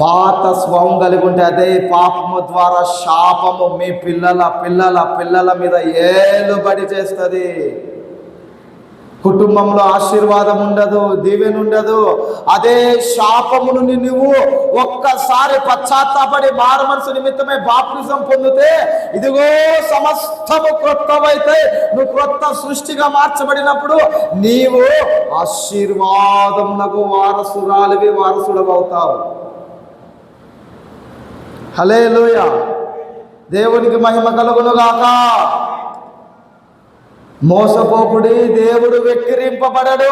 పాత స్వభావం కలిగి ఉంటే అదే పాపము ద్వారా శాపము మీ పిల్లల పిల్లల పిల్లల మీద ఏలుబడి చేస్తుంది. కుటుంబంలో ఆశీర్వాదం ఉండదు, దీవెన ఉండదు. అదే శాపము నుండి నువ్వు ఒక్కసారి పశ్చాత్తాపడి మారు మనసు నిమిత్తమే బాప్తిజం పొందితే ఇదిగో సమస్తము క్రొత్తవైతే నువ్వు క్రొత్త సృష్టిగా మార్చబడినప్పుడు నీవు ఆశీర్వాదమునకు వారసురాలివి, వారసుడవు అవుతావు. హల్లెలూయా. దేవునికి మహిమ కలుగునుగాక. మోసపోకుడి, దేవుడు వెక్కిరింపబడడు.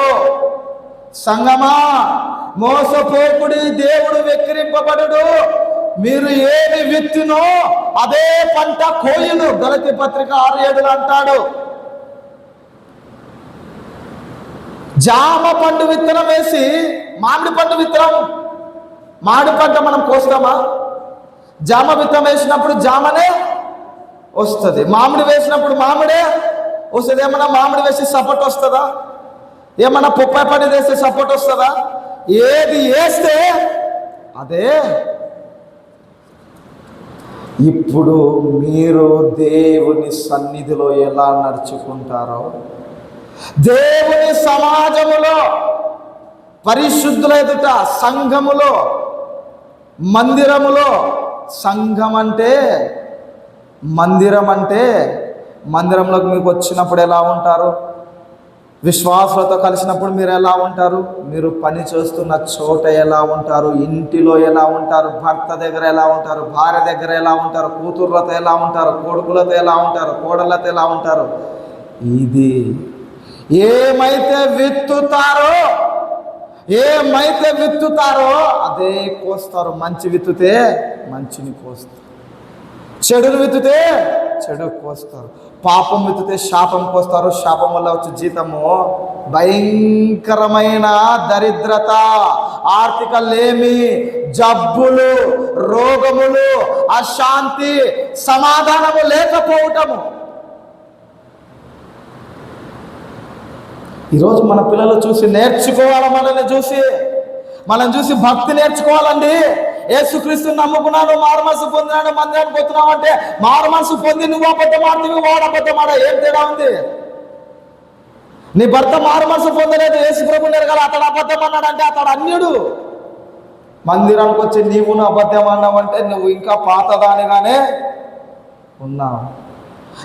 సంగమా, మోసపోకుడి, దేవుడు వెక్కిరింపబడడు. మీరు ఏమి విత్తునో అదే పంట కోయును. గలతీ పత్రిక 6:7 అంటాడు. జామ పండు విత్తనం వేసి మామిడి పండు విత్తనం, మామిడి పంట మనం కోస్తామా? జామ విత్తనం వేసినప్పుడు జామనే వస్తుంది, మామిడి వేసినప్పుడు మామిడే వస్తుంది. ఏమన్నా మామిడి వేసి సపోర్ట్ వస్తుందా? ఏమన్నా పొప్పాయి పండు వేస్తే సపోర్ట్ వస్తుందా? ఏది వేస్తే అదే. ఇప్పుడు మీరు దేవుని సన్నిధిలో ఎలా నడుచుకుంటారో, దేవుని సమాజములో పరిశుద్ధుల ఎదుట, సంఘములో, మందిరములో, సంఘం అంటే మందిరం అంటే మందిరంలోకి మీకు వచ్చినప్పుడు ఎలా ఉంటారు? విశ్వాసులతో కలిసినప్పుడు మీరు ఎలా ఉంటారు? మీరు పని చేస్తున్న చోట ఎలా ఉంటారు? ఇంటిలో ఎలా ఉంటారు? భర్త దగ్గర ఎలా ఉంటారు? భార్య దగ్గర ఎలా ఉంటారు? కూతుర్లతో ఎలా ఉంటారు? కొడుకులతో ఎలా ఉంటారు? కోడళ్ళతో ఎలా ఉంటారు? ఇది ఏమైతే విత్తుతారో అదే కోస్తారు. మంచి విత్తుతే మంచిని కోస్తారు, చెడును విత్తుతే చెడు కోస్తారు, పాపం విత్తుతే శాపం కోస్తారు. శాపం వల్ల వచ్చే జీతము భయంకరమైన దరిద్రత, ఆర్థిక లేమి, జబ్బులు, రోగములు, అశాంతి, సమాధానము లేకపోవటము. ఈరోజు మన పిల్లలు చూసి నేర్చుకోవాలి, మనల్ని చూసి భక్తి నేర్చుకోవాలండి. యేసుక్రీస్తుని నమ్ముకున్నాను, మారుమనసు పొందినాను, మందిరానికి పోతున్నావు అంటే మారుమనసు పొంది నువ్వు అబద్ధం ఆడుతుంది, వాడు అబద్ధం ఆడ, ఏం తేడా ఉంది? నీ భర్త మారుమనసు పొందలేదు, యేసు ప్రభువుని ఎరగాలి, అతడు అబద్ధం అన్నాడంటే అతడు అన్యుడు. మందిరానికి వచ్చి నీవు అబద్ధం అన్నావంటే నువ్వు ఇంకా పాతదానిగానే ఉన్నావు.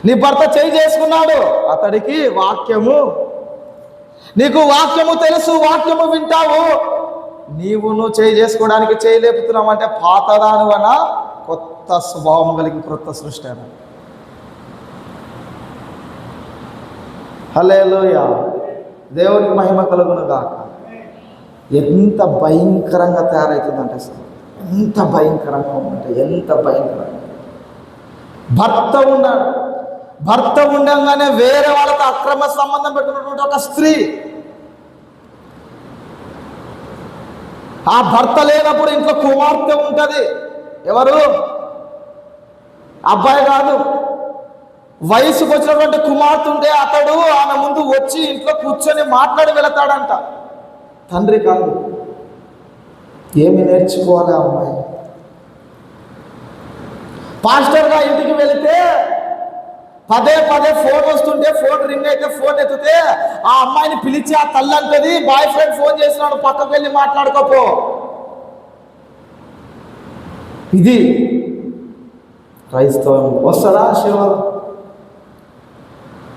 నీ భర్త చేయి చేసుకున్నాడు, అతడికి వాక్యము, నీకు వాక్యము తెలుసు, వాక్యము వింటావు, నువ్వు చేయి చేసుకోవడానికి చేయి లేపుతున్నావు అంటే పాతదానివన కొత్త స్వభావం కలిగి క్రొత్త సృష్టి అని. హల్లెలూయా, దేవునికి మహిమ కలుగును గాక. ఎంత భయంకరంగా తయారవుతుందంటే అసలు ఎంత భయంకరంగా ఉందంటే ఎంత భయంకరంగా. భర్త ఉండగానే వేరే వాళ్ళతో అక్రమ సంబంధం పెట్టుకున్నటువంటి ఒక స్త్రీ, ఆ భర్త లేనప్పుడు ఇంట్లో కుమార్తె ఉంటుంది. ఎవరు? అబ్బాయి కాదు, వయసుకు వచ్చినటువంటి కుమార్తె ఉంటే అతడు ఆమె ముందు వచ్చి ఇంట్లో కూర్చొని మాట్లాడి వెళతాడంట. తండ్రి కాదు. ఏమి నేర్చుకోవాలి ఆ అమ్మాయి? పాస్టర్గా ఇంటికి వెళితే పదే ఫోన్ వస్తుంటే, ఫోన్ రింగ్ అయితే ఫోన్ ఎత్తితే ఆ అమ్మాయిని పిలిచి ఆ తల్లి అంటది, బాయ్ ఫ్రెండ్ ఫోన్ చేసినాడు, పక్కకు వెళ్ళి మాట్లాడుకోపో. ఇది క్రైస్తవం. వస్తుందా శివాలు?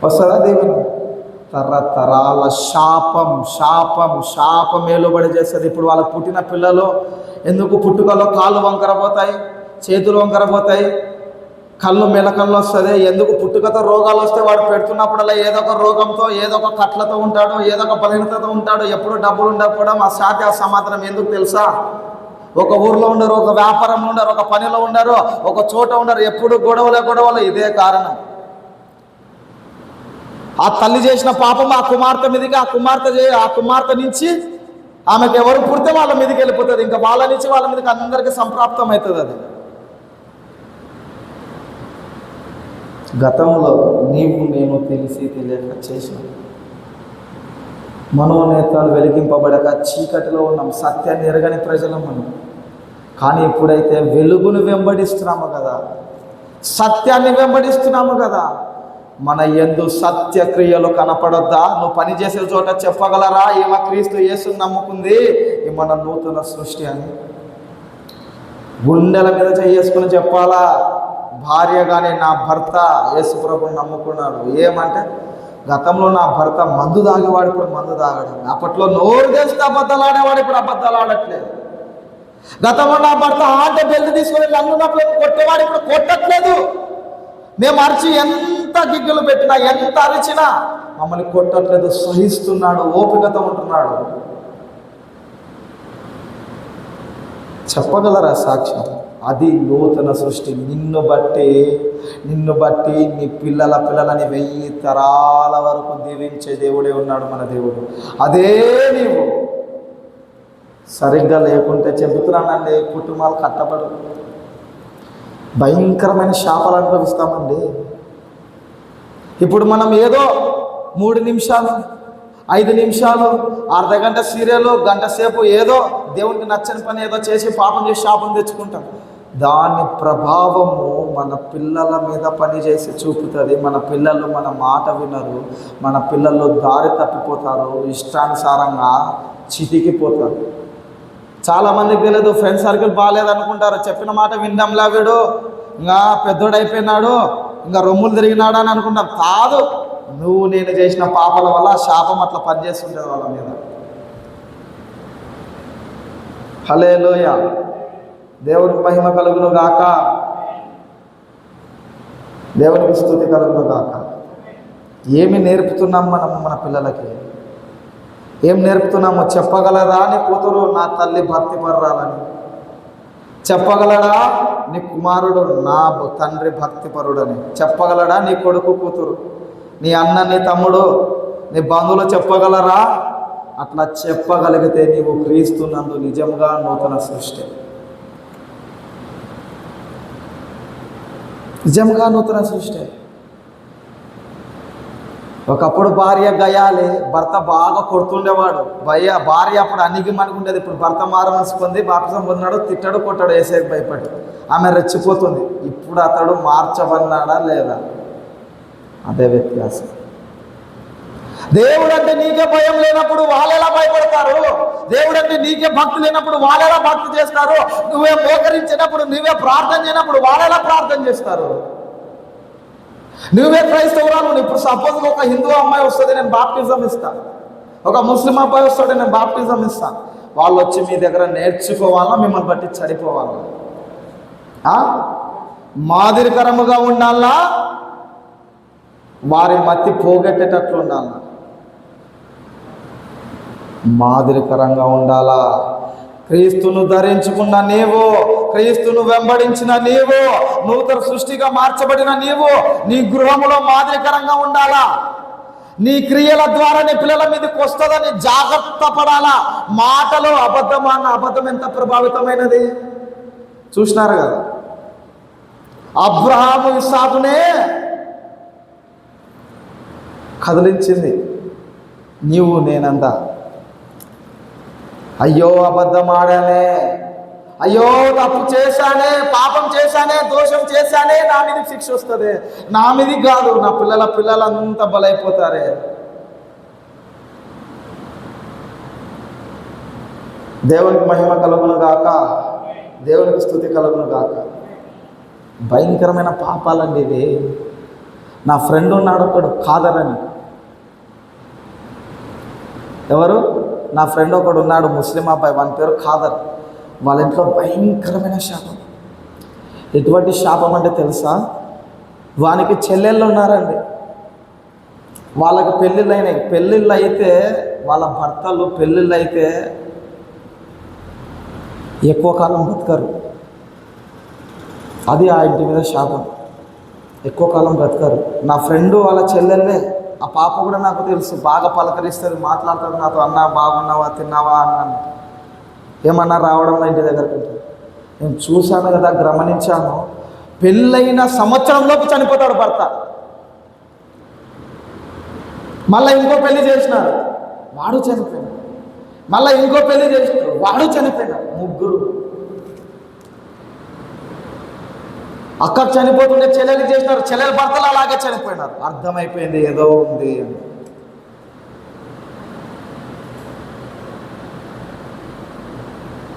వస్తుందా దేవుని? తరతరాల శాపం ఏలుబడి చేస్తుంది. ఇప్పుడు వాళ్ళకు పుట్టిన పిల్లలు ఎందుకు పుట్టుకలో కాళ్ళు వంకర పోతాయి, చేతులు వంకర పోతాయి, కళ్ళు మెలకళ్ళు వస్తుంది? ఎందుకు? పుట్టుకతో రోగాలు వస్తే వాడు పెడుతున్నప్పుడల్లా ఏదో ఒక రోగంతో, ఏదో ఒక కట్లతో ఉంటాడు, ఏదో ఒక బలహీనతతో ఉంటాడు. ఎప్పుడు డబ్బులు ఉండకపోవడం, ఆ శాతి ఆ సమాధానం ఎందుకు తెలుసా? ఒక ఊర్లో ఉండరు, ఒక వ్యాపారంలో ఉండరు, ఒక పనిలో ఉండరు, ఒక చోట ఉండరు, ఎప్పుడు గొడవలు. ఇదే కారణం. ఆ తల్లి చేసిన పాపం ఆ కుమార్తె మీదకి, ఆ కుమార్తె నుంచి ఆమెకు ఎవరు పుడితే వాళ్ళ మీదకి వెళ్ళిపోతుంది. ఇంకా వాళ్ళ నుంచి వాళ్ళ మీదకి అందరికీ సంప్రాప్తం అవుతుంది. అది గతంలో నేను తెలియక చేసిన మనోనేత్రాలు వెలిగింపబడక చీకటిలో ఉన్నాం, సత్యాన్ని ఎరగని ప్రజలం మనం. కానీ ఇప్పుడైతే వెలుగును వెంబడిస్తున్నాము కదా, సత్యాన్ని వెంబడిస్తున్నాము కదా, మన యందు సత్యక్రియలు కనపడొద్దా? నువ్వు పని చేసే చోట చెప్పగలరా, ఈమె క్రీస్తు యేసుని నమ్ముకుంది, ఈ మన నూతన సృష్టి అని? గుండెల మీద చేసుకుని చెప్పాలా? భార్య కానీ నా భర్త యేసు ప్రభువుని నమ్ముకున్నాడు. ఏమంటే గతంలో నా భర్త మందు తాగేవాడు, ఇప్పుడు మందు తాగడం. అప్పట్లో నోరు తెస్తే అబద్ధాలు ఆడేవాడు, ఇప్పుడు అబద్ధాలు ఆడట్లేదు. గతంలో నా భర్త ఆంటే బెల్ట్ తీసుకొని నన్నున్నప్పుడు కొట్టేవాడు, ఇప్పుడు కొట్టట్లేదు. మేము అరిచి ఎంత గిగ్గులు పెట్టినా, ఎంత అరిచినా మమ్మల్ని కొట్టట్లేదు, సహిస్తున్నాడు, ఓపికతో ఉంటున్నాడు. చెప్పగలరా సాక్ష్యం? అది నూతన సృష్టి. నిన్ను బట్టి నీ పిల్లలని 1000 తరాల వరకు దీవించే దేవుడే ఉన్నాడు మన దేవుడు. అదే నీవు సరిగ్గా లేకుంటే చెబుతున్నానండి, కుటుంబాలు కట్టబడు, భయంకరమైన శాపాలు అనుభవిస్తామండి. ఇప్పుడు మనం ఏదో 3 నిమిషాలు, 5 నిమిషాలు, అర్ధగంట సీరియల్, గంట సేపు ఏదో దేవునికి నచ్చని పని ఏదో చేసి పాపం చేసి శాపం తెచ్చుకుంటాం. దాని ప్రభావము మన పిల్లల మీద పనిచేసి చూపుతుంది. మన పిల్లలు మన మాట వినరు, మన పిల్లలు దారి తప్పిపోతారు, ఇష్టానుసారంగా చితికిపోతారు. చాలామందికి తెలియదు, ఫ్రెండ్ సర్కిల్ బాగాలేదు అనుకుంటారు, చెప్పిన మాట విండంలా వీడు ఇంకా పెద్దోడు అయిపోయినాడు, ఇంకా రొమ్ములు తిరిగినాడు అని అనుకుంటాం. కాదు, నేను చేసిన పాపాల వల్ల శాపం అట్లా పనిచేస్తుంటుంది వాళ్ళ మీద. హల్లెలూయా, దేవునికి మహిమ కలుగును గాక, దేవునికి స్తుతి కలుగును గాక. ఏమి నేర్పుతున్నాం మనం మన పిల్లలకి? ఏం నేర్పుతున్నామో చెప్పగలదా? నీ కూతురు నా తల్లి భక్తి పరురాలని చెప్పగలడా? నీ కుమారుడు నా తండ్రి భక్తి పరుడని చెప్పగలడా? నీ కొడుకు కూతురు, నీ అన్న, నీ తమ్ముడు, నీ బంధువులు చెప్పగలరా? అట్లా చెప్పగలిగితే నీవు క్రీస్తునందు నిజంగా నూతన సృష్టి, నిజంగా నూతన సృష్టి. ఒకప్పుడు భార్య గయాలి, భర్త బాగా కొడుతుండేవాడు. భార్య అప్పుడు అన్నికి మనకుండేది. ఇప్పుడు భర్త మారమనసు పొంది బాప్తిసం పొందినాడు, తిట్టాడు కొట్టాడు, వేసేకి భయపడి ఆమె రెచ్చిపోతుంది. ఇప్పుడు అతడు మార్చబడినాడా లేదా? అదే వ్యత్యాసం. దేవుడు అంటే నీకే భయం లేనప్పుడు వాళ్ళు ఎలా భయపడతారు? దేవుడు అంటే నీకే భక్తి లేనప్పుడు వాళ్ళు ఎలా భక్తి చేస్తారు? నువ్వే మోకరించినప్పుడు, నువ్వే ప్రార్థన చేయనప్పుడు వాళ్ళు ఎలా ప్రార్థన చేస్తారు? నువ్వే క్రైస్తవురాలు. ఇప్పుడు సపోజ్ ఒక హిందూ అమ్మాయి వస్తుంది, నేను బాప్టిజం ఇస్తాను. ఒక ముస్లిం అబ్బాయి వస్తాడు, నేను బాప్టిజం ఇస్తాను. వాళ్ళు వచ్చి మీ దగ్గర నేర్చుకోవాలా, మిమ్మల్ని బట్టి చడిపోవాలా? మాదిరికరముగా ఉండాలా, వారి మతి పోగొట్టేటట్లు ఉండాలా? మాదిరికరంగా ఉండాలా. క్రీస్తును ధరించుకున్న నీవు, క్రీస్తును వెంబడించిన నీవు, నూతన సృష్టిగా మార్చబడిన నీవు నీ గృహంలో మాదిరికరంగా ఉండాలా. నీ క్రియల ద్వారా నీ పిల్లల మీదకి వస్తుందని జాగ్రత్త పడాలా. మాటలో అబద్ధం ఎంత ప్రభావితమైనది చూసినారు కదా. అబ్రహాము ఇస్సాకునే కదిలించింది. నీవు నేనంతా అయ్యో అబద్ధం ఆడానే, అయ్యో తప్పు చేశానే, పాపం చేశానే, దోషం చేశానే, నా మీద శిక్ష వస్తుంది. నా మీది కాదు, నా పిల్లలంతా బలైపోతారే. దేవునికి మహిమ కలుగును గాక, దేవునికి స్తుతి కలుగును గాక. భయంకరమైన పాపాలండి ఇది. నా ఫ్రెండ్ ఉన్నాడు ఒకడు, ఖాదరని. ఎవరు? నా ఫ్రెండ్ ఒకడు ఉన్నాడు, ముస్లిం అబ్బాయి, వాని పేరు ఖాదర్. వాళ్ళ ఇంట్లో భయంకరమైన శాపం. ఎటువంటి శాపం అంటే తెలుసా? వానికి చెల్లెళ్ళు ఉన్నారండి. వాళ్ళకి పెళ్ళిళ్ళు అయినాయి. పెళ్ళిళ్ళు అయితే వాళ్ళ భర్తలు పెళ్ళిళ్ళు అయితే ఎక్కువ కాలం బ్రతకరు. అది ఆ ఇంటి మీద శాపం. ఎక్కువ కాలం బ్రతకరు. నా ఫ్రెండ్ వాళ్ళ చెల్లెళ్ళే. ఆ పాప కూడా నాకు తెలుసు, బాగా పలకరిస్తుంది, మాట్లాడుతుంది నాతో. అన్నా బాగున్నావా, తిన్నావా అన్నాను. ఏమన్నా రావడం ఇంటి దగ్గరికి. నేను చూశాను కదా, గమనించాను. పెళ్ళైన సంవత్సరంలోపు చనిపోతాడు భర్త. మళ్ళీ ఇంకో పెళ్లి చేసినాడు, వాడు చనిపోయాడు. మళ్ళీ ఇంకో పెళ్లి చేసినాడు, వాడు చనిపోయినాడు. ముగ్గురు. అక్కకు చనిపోతుండే చెల్లెలు చేసినారు, చెల్లెల భర్తలు అలాగే చనిపోయినారు. అర్థమైపోయింది ఏదో ఉంది అని.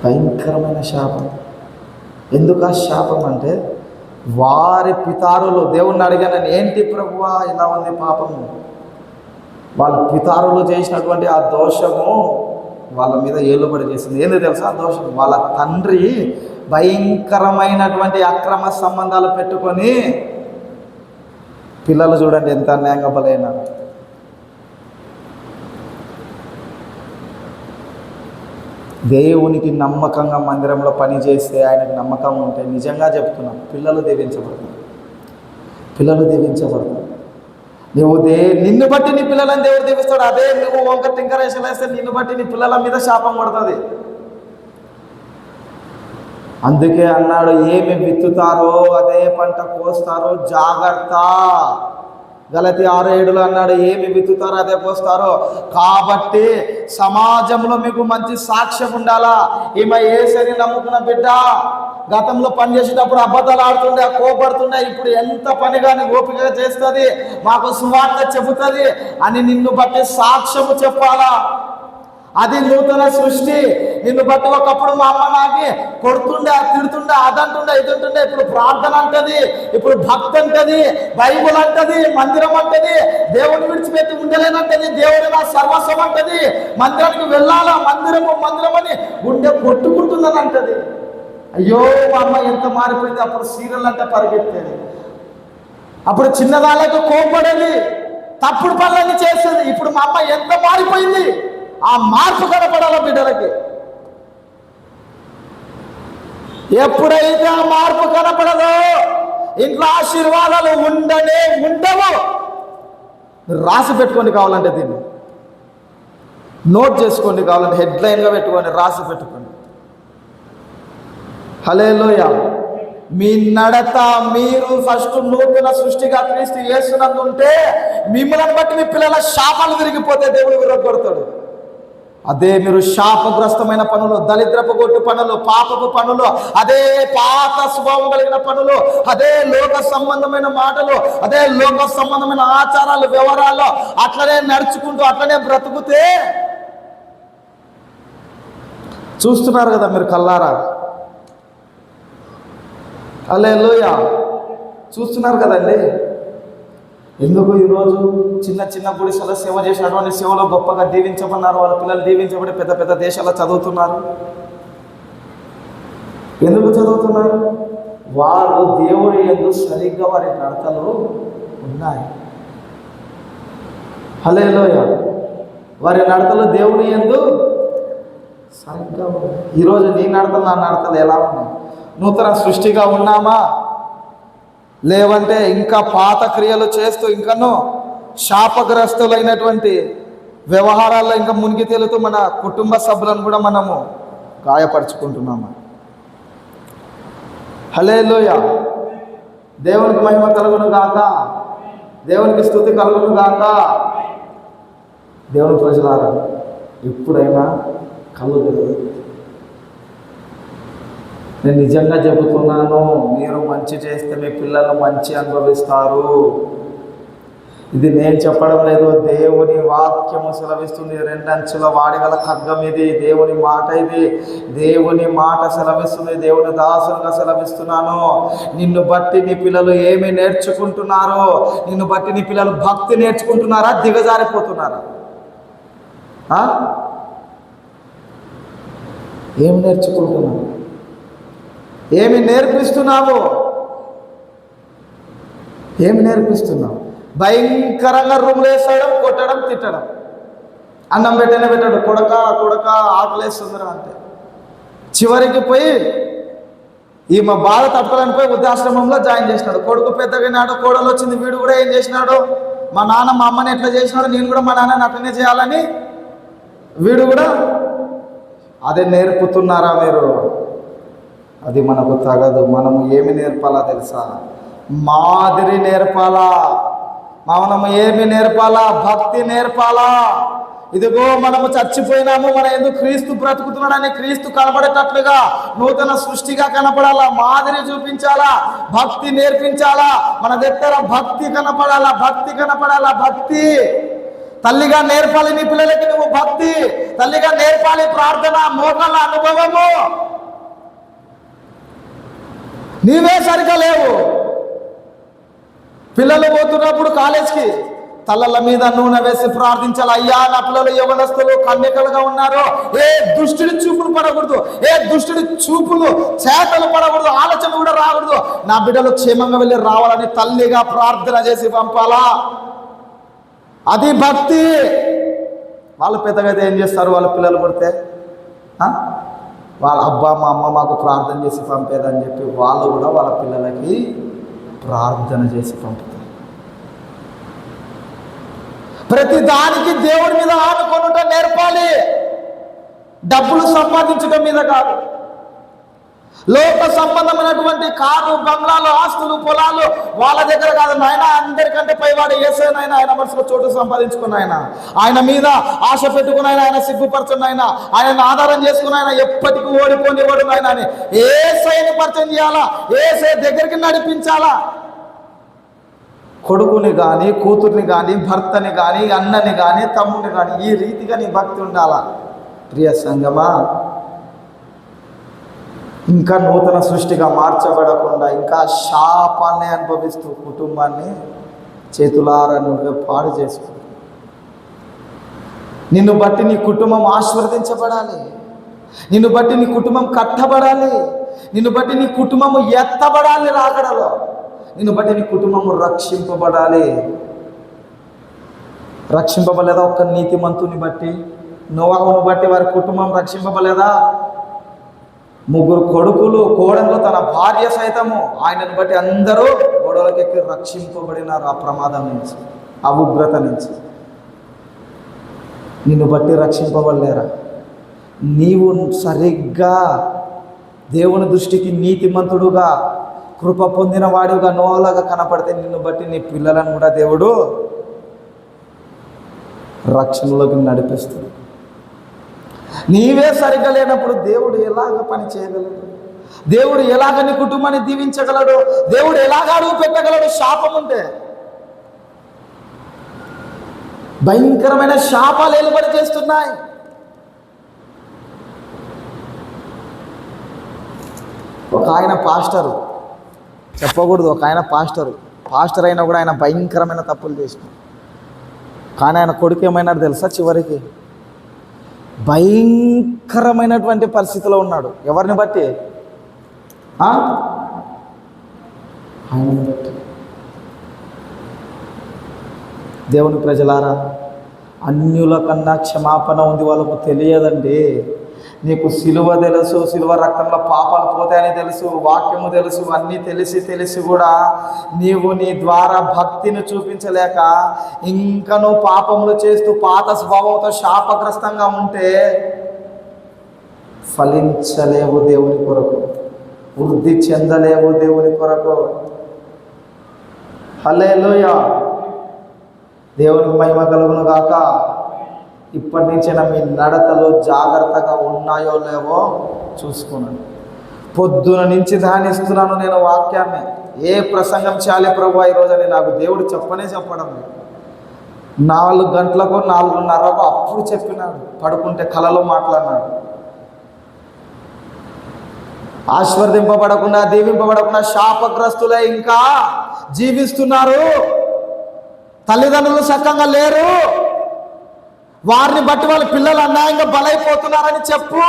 భయంకరమైన శాపం. ఎందుకు ఆ శాపం అంటే, వారి పితారులు దేవుణ్ణి అడిగాను, ఏంటి ప్రభువా ఇలా ఉంది పాపము? వాళ్ళ పితారులు చేసినటువంటి ఆ దోషము వాళ్ళ మీద ఏలుబడి చేసింది. ఏంది తెలుసా ఆ దోషం? వాళ్ళ తండ్రి భయంకరమైనటువంటి అక్రమ సంబంధాలు పెట్టుకొని, పిల్లలు చూడండి ఎంత అన్యాయంగా బలైనారు. దేవునికి నమ్మకంగా మందిరంలో పనిచేస్తే, ఆయనకు నమ్మకం ఉంటే, నిజంగా చెప్తున్నాం, పిల్లలు దీవించబడతారు. పిల్లలు దీవించబడతారు. నువ్వు నిన్ను బట్టి నీ పిల్లలని దేవుడు దీవిస్తాడు. అదే నువ్వు వంక టింకరేషన్ వేస్తే నిన్ను బట్టి నీ పిల్లల మీద శాపం పడుతుంది. అందుకే అన్నాడు, ఏమి విత్తుతారో అదే పంట కోస్తారో జాగ్రత్త. గలతీ 6:7 అన్నాడు, ఏమి విత్తుతారో అదే కోస్తారో. కాబట్టి సమాజంలో మీకు మంచి సాక్ష్యం ఉండాలా. ఈమె యేసుని నమ్ముకున్న బిడ్డ గతంలో పనిచేసేటప్పుడు అబద్ధాలు ఆడుతుండే, కోపడుతుండే, ఇప్పుడు ఎంత పని కానీ ఓపికగా చేస్తుంది, మాకు సువార్త చెబుతుంది అని నిన్ను బట్టి సాక్ష్యము చెప్పాలా. అది నూతన సృష్టి. నిన్ను బట్టి ఒకప్పుడు మా అమ్మ నాకి కొడుతుండే, తిడుతుండే, అదంటుండే, ఇదంటుండే, ఇప్పుడు ప్రార్థన అంటది, ఇప్పుడు భక్తి అంటది, బైబుల్ అంటది, మందిరం అంటది, దేవుని విడిచిపెట్టి ఉండలేనంటది, దేవుని నా సర్వస్వం అంటది, మందిరానికి వెళ్ళాలా, మందిరం అని గుండె కొట్టుకుంటుందని అంటది. అయ్యో మా అమ్మ ఎంత మారిపోయింది. అప్పుడు సీరియల్ అంటే పరిగెత్తేది, అప్పుడు చిన్నదాళ్ళకు కోపడేది, తప్పుడు పనులన్నీ చేసేది. ఇప్పుడు మా అమ్మ ఎంత మారిపోయింది. ఆ మార్పు కనపడాల బిడ్డలకి. ఎప్పుడైతే ఆ మార్పు కనపడదో ఇంట్లో ఆశీర్వాదాలు ఉండవు. రాసి పెట్టుకోండి, కావాలంటే దీన్ని నోట్ చేసుకోండి, కావాలంటే హెడ్లైన్గా పెట్టుకోండి, రాసి పెట్టుకోండి. హల్లెలూయా. మీ నడత, మీరు ఫస్ట్ నూతన సృష్టిగా క్రీస్తు యేసునందు ఉంటే మిమ్మల్ని బట్టి మీ పిల్లల శాపాలు విరిగిపోతే దేవుడు విరగొడతాడు. అదే మీరు శాపగ్రస్తమైన పనులు, దరిద్రపు గొట్టు పనులు, పాపపు పనులు, అదే పాత స్వభావం కలిగిన పనులు, అదే లోక సంబంధమైన మాటలు, అదే లోక సంబంధమైన ఆచారాలు, వ్యవహారాలు అట్లనే నడుచుకుంటూ అట్లనే బ్రతుకుతే, చూస్తున్నారు కదా మీరు కల్లారా, హల్లెలూయా, చూస్తున్నారు కదండి. ఎందుకు ఈరోజు చిన్న చిన్న గుడిసెలో సేవ చేసినటువంటి సేవలో గొప్పగా దీవించమన్నారు, వాళ్ళ పిల్లలు దీవించబడి పెద్ద పెద్ద దేశాల్లో చదువుతున్నారు. ఎందుకు చదువుతున్నారు? వారు దేవుడి యందు సరిగ్గా వారి నడతలు ఉన్నాయి. హల్లెలూయా, వారి నడతలు దేవుని యందు సరిగ్గా ఉన్నాయి. ఈరోజు నీ నడతలు నా నడతలు ఎలా ఉన్నాయి? నూతన సృష్టిగా ఉన్నామా, లేవంటే ఇంకా పాత క్రియలు చేస్తూ ఇంకనూ శాపగ్రస్తులైనటువంటి వ్యవహారాల్లో ఇంకా మునిగి తేలుతూ మన కుటుంబ సభ్యులను కూడా మనము గాయపరుచుకుంటున్నాము? హల్లెలూయా, దేవునికి మహిమ కలుగును గాక, దేవునికి స్తుతి కలుగును గాక. దేవుని ప్రజలారా, ఎప్పుడైనా కళ్ళు తెరవదు. నేను నిజంగా చెబుతున్నాను, మీరు మంచి చేస్తే మీ పిల్లలు మంచి అనుభవిస్తారు. ఇది నేను చెప్పడం లేదు, దేవుని వాక్యము సెలవిస్తుంది. 2 అంచుల వాడిగల ఖడ్గం ఇది, దేవుని మాట ఇది, దేవుని మాట సెలవిస్తుంది. దేవుని దాసులుగా సెలవిస్తున్నాను. నిన్ను బట్టి నీ పిల్లలు ఏమి నేర్చుకుంటున్నారో, నిన్ను బట్టి నీ పిల్లలు భక్తి నేర్చుకుంటున్నారా, దిగజారిపోతున్నారా? ఏమి నేర్చుకుంటున్నారు? ఏమి నేర్పిస్తున్నావు? ఏమి నేర్పిస్తున్నావు? భయంకరంగా రూములు వేసేయడం, కొట్టడం, తిట్టడం. అన్నం పెట్టాడు, కొడక ఆకలేస్తుందిరా అంటే. చివరికి పోయి ఈమె బాధ తట్టుకోవాలని పోయి వృద్ధాశ్రమంలో జాయిన్ చేసినాడు. కొడుకు పెద్దగానాడు, కోడలు వచ్చింది, వీడు కూడా ఏం చేసినాడు, మా నాన్న మా అమ్మని ఎట్లా చేసినాడు, నేను కూడా మా నాన్నని అట్లనే చేయాలని వీడు కూడా అదే నేర్పుతున్నారా మీరు? అది మనకు తగదు. మనము ఏమి నేర్పాలా తెలుసా? మాదిరి నేర్పాలా. మనము ఏమి నేర్పాలా? భక్తి నేర్పాలా. ఇదిగో మనము చచ్చిపోయినాము, మన ఎందుకు క్రీస్తు బ్రతుకుతున్నాడని క్రీస్తు కనబడేటట్లుగా నూతన సృష్టిగా కనపడాలా, మాదిరి చూపించాలా, భక్తి నేర్పించాలా. మన దగ్గర భక్తి కనపడాలా, భక్తి కనపడాలా. భక్తి తల్లిగా నేర్పాలి నీ పిల్లలకి, నువ్వు భక్తి తల్లిగా నేర్పాలి. ప్రార్థన, మోకాళ్ళ అనుభవము. నీవే సరిగా లేవు. పిల్లలు పోతున్నప్పుడు కాలేజ్కి తలల మీద నూనె వేసి ప్రార్థించాలి. అయ్యా, నా పిల్లలు యవనస్తులు కన్యకలుగా ఉన్నారు, ఏ దుష్టుడి చూపులు పడకూడదు, ఏ దుష్టుడి చూపులు చేతలు పడకూడదు, ఆలోచన కూడా రాకూడదు. నా బిడ్డలు క్షేమంగా వెళ్ళి రావాలని తల్లిగా ప్రార్థన చేసి పంపాలా. అది భక్తి. వాళ్ళు పెద్దగా అయితే ఏం చేస్తారు? వాళ్ళ పిల్లలు పుడితే వాళ్ళ అబ్బా మా అమ్మ మాకు ప్రార్థన చేసి పంపేదని చెప్పి వాళ్ళు కూడా వాళ్ళ పిల్లలకి ప్రార్థన చేసి పంపుతారు. ప్రతి దానికి దేవుడి మీద ఆనుకొనుట నేర్పాలి. డబ్బులు సంపాదించడం మీద కాదు. లోక సంబంధమైనటువంటి కారు, బంగ్లాలు, ఆస్తులు, పొలాలు వాళ్ళ దగ్గర కాదు నాయన. అందరికంటే పైవాడు యేసయ్య నాయన. ఆయన మనసులో చోటు సంపాదించుకున్న ఆయన మీద ఆశ పెట్టుకున్న ఆయన సిగ్గుపరచున్న ఆయన ఆధారం చేసుకున్న ఆయన ఎప్పటికీ ఓడిపోనివాడు నాయన అని యేసయ్యని పరిచయం చేయాలా, యేసయ్య దగ్గరికి నడిపించాలా. కొడుకుని కానీ, కూతుర్ని కానీ, భర్తని కానీ, అన్నని కానీ, తమ్ముడిని కానీ ఈ రీతిగా నీ భక్తి ఉండాలా. ప్రియ సంగమా, ఇంకా నూతన సృష్టిగా మార్చబడకుండా ఇంకా శాపాన్ని అనుభవిస్తూ కుటుంబాన్ని చేతులారా నువ్వే పాడు చేసుకో. నిన్ను బట్టి నీ కుటుంబం ఆశీర్వదించబడాలి, నిన్ను బట్టి నీ కుటుంబం కట్టబడాలి, నిన్ను బట్టి నీ కుటుంబము ఎత్తబడాలి రాకడలో, నిన్ను బట్టి నీ కుటుంబము రక్షింపబడాలి. రక్షింపబడలేదా? ఒక్క నీతిమంతుని బట్టి, నోవాహును బట్టి వారి కుటుంబం రక్షింపబడలేదా? 3 కొడుకులు, కోడళ్ళు, తన భార్య సైతము ఆయనను బట్టి అందరూ గొడవలకెక్కి రక్షింపబడినారు ఆ ప్రమాదం నుంచి, ఆ ఉగ్రత నుంచి. నిన్ను బట్టి రక్షింపబడలేరా? నీవు సరిగ్గా దేవుని దృష్టికి నీతిమంతుడుగా కృప పొందిన వాడిగా నోలాగా కనపడితే నిన్ను బట్టి నీ పిల్లలను కూడా దేవుడు రక్షణలోకి నడిపిస్తాడు. నీవే సరిగ్గా లేనప్పుడు దేవుడు ఎలాగ పని చేయగలడు? దేవుడు ఎలాగ నీ కుటుంబాన్ని దీవించగలడు? దేవుడు ఎలాగ అడుగు పెట్టగలడు? శాపం ఉంటే భయంకరమైన శాపాలు ఏలుబడి చేస్తున్నాయి. ఒక ఆయన పాస్టరు, చెప్పకూడదు, ఒక ఆయన పాస్టర్ అయినా కూడా ఆయన భయంకరమైన తప్పులు చేసినాడు. కానీ ఆయన కొడుకు ఏమైనాడు తెలుసా? చివరికి భయంకరమైనటువంటి పరిస్థితిలో ఉన్నాడు. ఎవరిని బట్టి? ఆయనని బట్టి. దేవుని ప్రజలారా, అన్యుల కన్నా క్షమాపణ ఉంది వాళ్ళకు తెలియదండి. నీకు సిలువ తెలుసు, సిలువ రక్తంలో పాపాలు పోతాయని తెలుసు, వాక్యము తెలుసు, అన్నీ తెలిసి కూడా నీవు నీ ద్వారా భక్తిని చూపించలేక ఇంకా నువ్వు పాపములు చేస్తూ పాత స్వభావంతో శాపగ్రస్తంగా ఉంటే ఫలించలేవు దేవుని కొరకు, వృద్ధి చెందలేవు దేవుని కొరకు. హల్లెలూయా, దేవునికి మహిమ కలుగును గాక. ఇప్పటి నుంచైనా మీ నడతలు జాగ్రత్తగా ఉన్నాయో లేవో చూసుకున్నాను. పొద్దున నుంచి ధ్యానిస్తున్నాను నేను వాక్యాన్ని. ఏ ప్రసంగం చేయాలి ప్రభు ఈరోజు అని నాకు దేవుడు చెప్పడం లేదు. 4 గంటలకు 4:30కు అప్పుడు చెప్పినాడు. పడుకుంటే కలలో మాట్లాడినాడు. ఆశీర్వదింపబడకుండా దీవింపబడకుండా శాపగ్రస్తులే ఇంకా జీవిస్తున్నారు. తల్లిదండ్రులు చక్కగా లేరు, వారిని బట్టి వాళ్ళ పిల్లలు అన్యాయంగా బలైపోతున్నారని చెప్పు.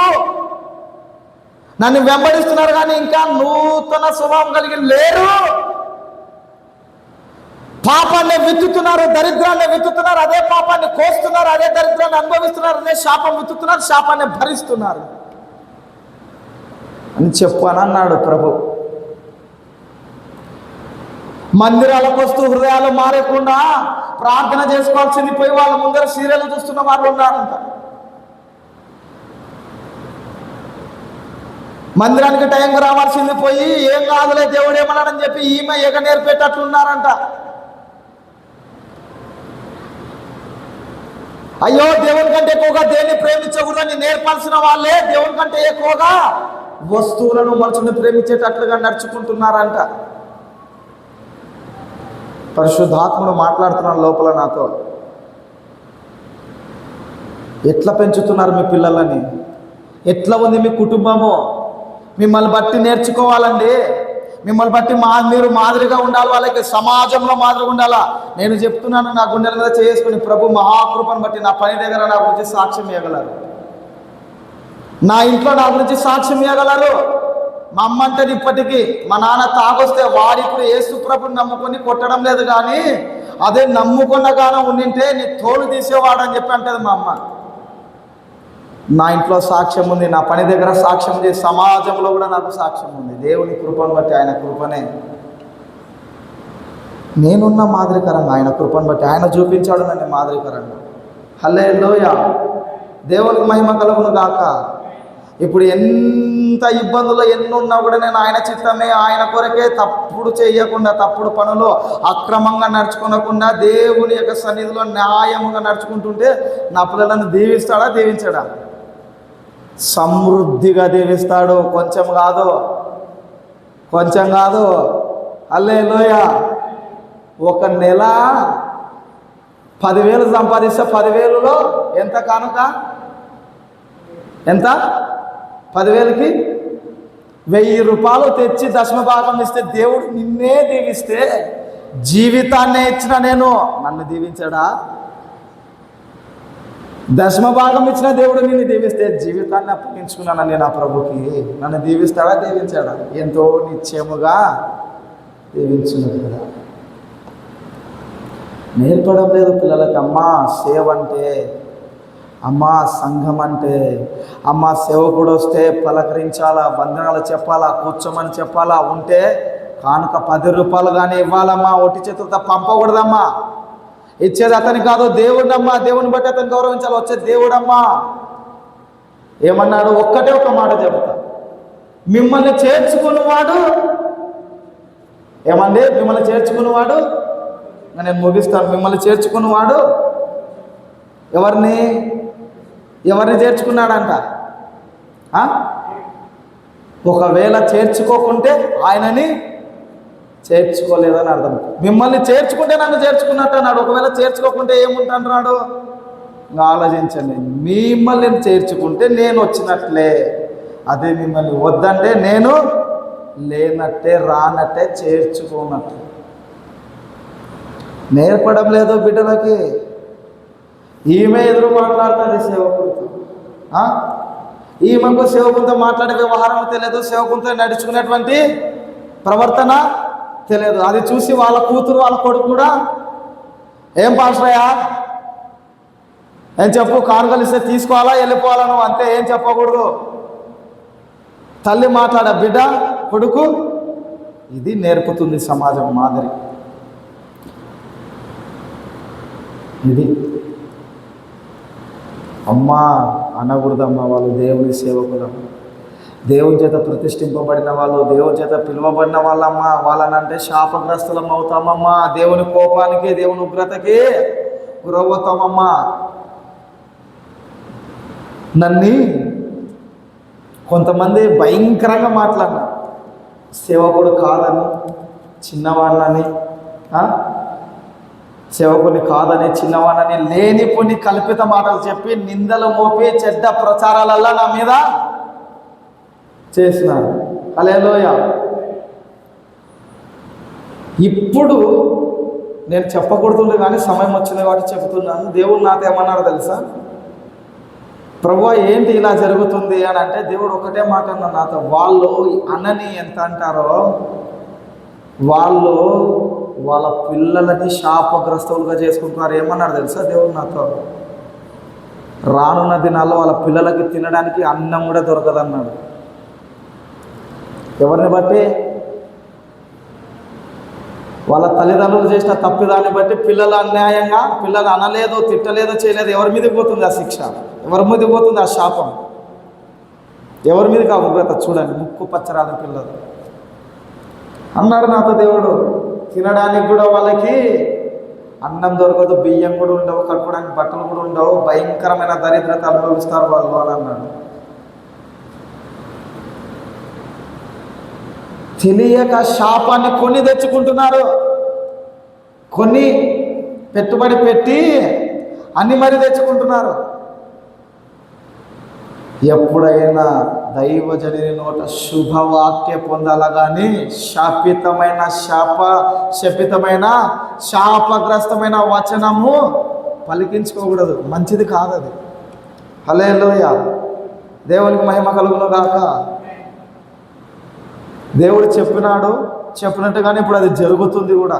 నన్ను వెంబడిస్తున్నారు కానీ ఇంకా నూతన స్వభావం కలిగి లేరు. పాపాన్ని విత్తుతున్నారు, దరిద్రాన్ని విత్తుతున్నారు, అదే పాపాన్ని కోస్తున్నారు, అదే దరిద్రాన్ని అనుభవిస్తున్నారు, అదే శాపం విత్తుతున్నారు, శాపాన్ని భరిస్తున్నారు అని చెప్పు అని అన్నాడు ప్రభు. మందిరాలకు వస్తూ హృదయాలు మారకుండా ప్రార్థన చేసుకోవాల్సింది పోయి వాళ్ళ ముందర సీరియల్ చూస్తున్న వాళ్ళు ఉన్నారంట. మందిరానికి టైంకి రావాల్సింది పోయి ఏం కాదులే దేవుడు ఏమన్నాడని చెప్పి ఈమె ఎగ నేర్పేటట్లున్నారంట. అయ్యో, దేవుని కంటే ఎక్కువగా దేన్ని ప్రేమించకూడదని నేర్పాల్సిన వాళ్ళే దేవుని కంటే ఎక్కువగా వస్తువులను మనుషుని ప్రేమించేటట్లుగా నడుచుకుంటున్నారంట. పరిశుద్ధాత్ముడు మాట్లాడుతున్నాడు లోపల నాతో. ఎట్లా పెంచుతున్నారు మీ పిల్లలని? ఎట్లా ఉంది మీ కుటుంబము? మిమ్మల్ని బట్టి నేర్చుకోవాలండి. మిమ్మల్ని బట్టి మీరు మాదిరిగా ఉండాలి, వాళ్ళకి సమాజంలో మాదిరిగా ఉండాలా. నేను చెప్తున్నాను, నా గుండెల మీద చేసుకుని ప్రభు మహాకృపను బట్టి నా పని దగ్గర నా గురించి సాక్ష్యం ఇవ్వగలరు, నా ఇంట్లో నా గురించి సాక్ష్యం ఇవ్వగలరు. మా అమ్మ అంటే ఇప్పటికీ మా నాన్న తాగొస్తే వాడు ఇప్పుడు యేసు ప్రభుని నమ్ముకొని కొట్టడం లేదు, కానీ అదే నమ్ముకున్న గానం ఉండింటే నీ తోలు తీసేవాడు అని చెప్పి అంటది మా అమ్మ. నా ఇంట్లో సాక్ష్యం ఉంది, నా పని దగ్గర సాక్ష్యం ఉంది, సమాజంలో కూడా నాకు సాక్ష్యం ఉంది. దేవుని కృపను బట్టి, ఆయన కృపనే నేనున్న మాదిరికరంగా, ఆయన కృపను బట్టి ఆయన చూపించాడు నన్ను మాదిరికరంగా. హల్లెలూయా, దేవునికి మహిమ కలుగును గాక. ఇప్పుడు ఎంత ఇబ్బందులు ఎన్నున్నా కూడా నేను ఆయన చిత్తమే, ఆయన కొరకే, తప్పుడు చేయకుండా, తప్పుడు పనులు అక్రమంగా నడుచుకోకుండా దేవుని యొక్క సన్నిధిలో న్యాయముగా నడుచుకుంటుంటే నా పిల్లలను దీవిస్తాడా? దీవించడా? సమృద్ధిగా దీవిస్తాడు. కొంచెం కాదు. హల్లెలూయా. ఒక నెల 10,000 సంపాదిస్తే 10,000లో ఎంత కానుక? ఎంత? 10,000కి 1,000 రూపాయలు తెచ్చి దశమభాగం ఇస్తే దేవుడు నిన్నే దీవిస్తే, జీవితాన్నే ఇచ్చిన నేను నన్ను దీవించాడా? దశమభాగం ఇచ్చిన దేవుడు నిన్ను దీవిస్తే జీవితాన్ని అప్పగించుకున్నాను నేను ఆ ప్రభుకి, నన్ను దీవిస్తాడా? దీవించాడా? ఎంతో నిశ్చయముగా దీవించున్నాడు కదా. నేర్పడం లేదు పిల్లలకి. అమ్మా సేవ అంటే, అమ్మా సంఘం అంటే, అమ్మ సేవకుడు వస్తే పలకరించాలా, వందనాలు చెప్పాలా, కూర్చోమని చెప్పాలా, ఉంటే కానుక 10 రూపాయలు కానీ ఇవ్వాలమ్మా, ఒట్టి చేతులతో పంపకూడదమ్మా. ఇచ్చేది అతని కాదు, దేవుడమ్మా. దేవుని బట్టి అతను గౌరవించాలి. వచ్చేది దేవుడమ్మా. ఏమన్నాడు? ఒక్కటే ఒక మాట చెబుతా, మిమ్మల్ని చేర్చుకున్నవాడు ఏమండి, మిమ్మల్ని చేర్చుకున్నవాడు, నేను ముగిస్తాను, మిమ్మల్ని చేర్చుకున్నవాడు ఎవరిని చేర్చుకున్నాడంట? ఒకవేళ చేర్చుకోకుంటే ఆయనని చేర్చుకోలేదని అర్థం. మిమ్మల్ని చేర్చుకుంటే నన్ను చేర్చుకున్నట్టు అన్నాడు. ఒకవేళ చేర్చుకోకుంటే ఏముంటున్నాడు? ఆలోచించండి. మిమ్మల్ని చేర్చుకుంటే నేను వచ్చినట్లే, అదే మిమ్మల్ని వద్దంటే నేను లేనట్టే, రానట్టే, చేర్చుకోనట్టే. నేర్పడం లేదు బిడ్డలకి. ఈమె ఎదురు మాట్లాడుతుంది సేవకుడితో. ఈమెకు సేవకులతో మాట్లాడే వ్యవహారం తెలియదు, సేవకులతో నడుచుకునేటువంటి ప్రవర్తన తెలియదు. అది చూసి వాళ్ళ కూతురు వాళ్ళ కొడుకు కూడా, ఏం పాస్టరయ్యా, ఏం చెప్పు, కానుకలు ఇస్తే తీసుకోవాలా వెళ్ళిపోవాలా, నువ్వు అంతే, ఏం చెప్పకూడదు. తల్లి మాట్లాడ, బిడ్డ కొడుకు, ఇది నేర్పుతుంది సమాజం మాదిరి. ఇది అమ్మా అనకూడదమ్మా, వాళ్ళు దేవుని సేవకులమ్మ, దేవుని చేత ప్రతిష్ఠింపబడిన వాళ్ళు, దేవుని చేత పిలువబడిన వాళ్ళమ్మ. వాళ్ళనంటే శాపగ్రస్తులం అవుతామమ్మా, దేవుని కోపానికి, దేవుని ఉగ్రతకి గురవుతామమ్మా. నన్ను కొంతమంది భయంకరంగా మాట్లాడినారు, సేవకుడు కాదని, చిన్నవాళ్ళని, సేవకుని కాదని, చిన్నవాళ్ళని లేని కొన్ని కల్పిత మాటలు చెప్పి నిందలు మోపి చెడ్డ ప్రచారాలల్లా నా మీద చేసినారు. హల్లెలూయా. ఇప్పుడు నేను చెప్పకూడదు కానీ సమయం వచ్చింది కాబట్టి చెబుతున్నాను. దేవుడు నాతో ఏమన్నాడు తెలుసా? ప్రభువా ఏంటి ఇలా జరుగుతుంది అని అంటే, దేవుడు ఒకటే మాట అన్నాడు నాతో, వాళ్ళు అన్నని ఎంత అంటారో, వాళ్ళు వాళ్ళ పిల్లలని శాపగ్రస్తులుగా చేసుకుంటున్నారు. ఏమన్నారు తెలుసా దేవుడు నాతో? రానున్న దినాల్లో వాళ్ళ పిల్లలకి తినడానికి అన్నం కూడా దొరకదన్నాడు. ఎవరిని బట్టి? వాళ్ళ తల్లిదండ్రులు చేసిన తప్పిదాన్ని బట్టి పిల్లలు అన్యాయంగా, పిల్లలు అనలేదు, తిట్టలేదు, చేయలేదు, ఎవరి మీదకి పోతుంది ఆ శిక్ష? ఎవరి మీదకి పోతుంది ఆ శాపం? ఎవరి మీదకి ఆ ఉగ్రత? చూడండి, ముక్కు పచ్చరాని పిల్లలు అన్నాడు నాతో దేవుడు. తినడానికి కూడా వాళ్ళకి అన్నం దొరకదు, బియ్యం కూడా ఉండవు, కట్టుకోవడానికి బట్టలు కూడా ఉండవు, భయంకరమైన దరిద్రత అనుభవిస్తారు వాళ్ళు అని అన్నాడు. తెలియక శాపాన్ని కొన్ని తెచ్చుకుంటున్నారు, కొన్ని పెట్టుబడి పెట్టి అన్ని మరి తెచ్చుకుంటున్నారు. ఎప్పుడైనా దైవజనుని నోట శుభవాక్య పొందాల కానీ శపితమైన శాపగ్రస్తమైన వచనము పలికించుకోకూడదు. మంచిది కాదు అది. హల్లెలూయా. దేవునికి మహిమ కలుగును గాక. దేవుడు చెప్పినట్టుగానే ఇప్పుడు అది జరుగుతుంది కూడా.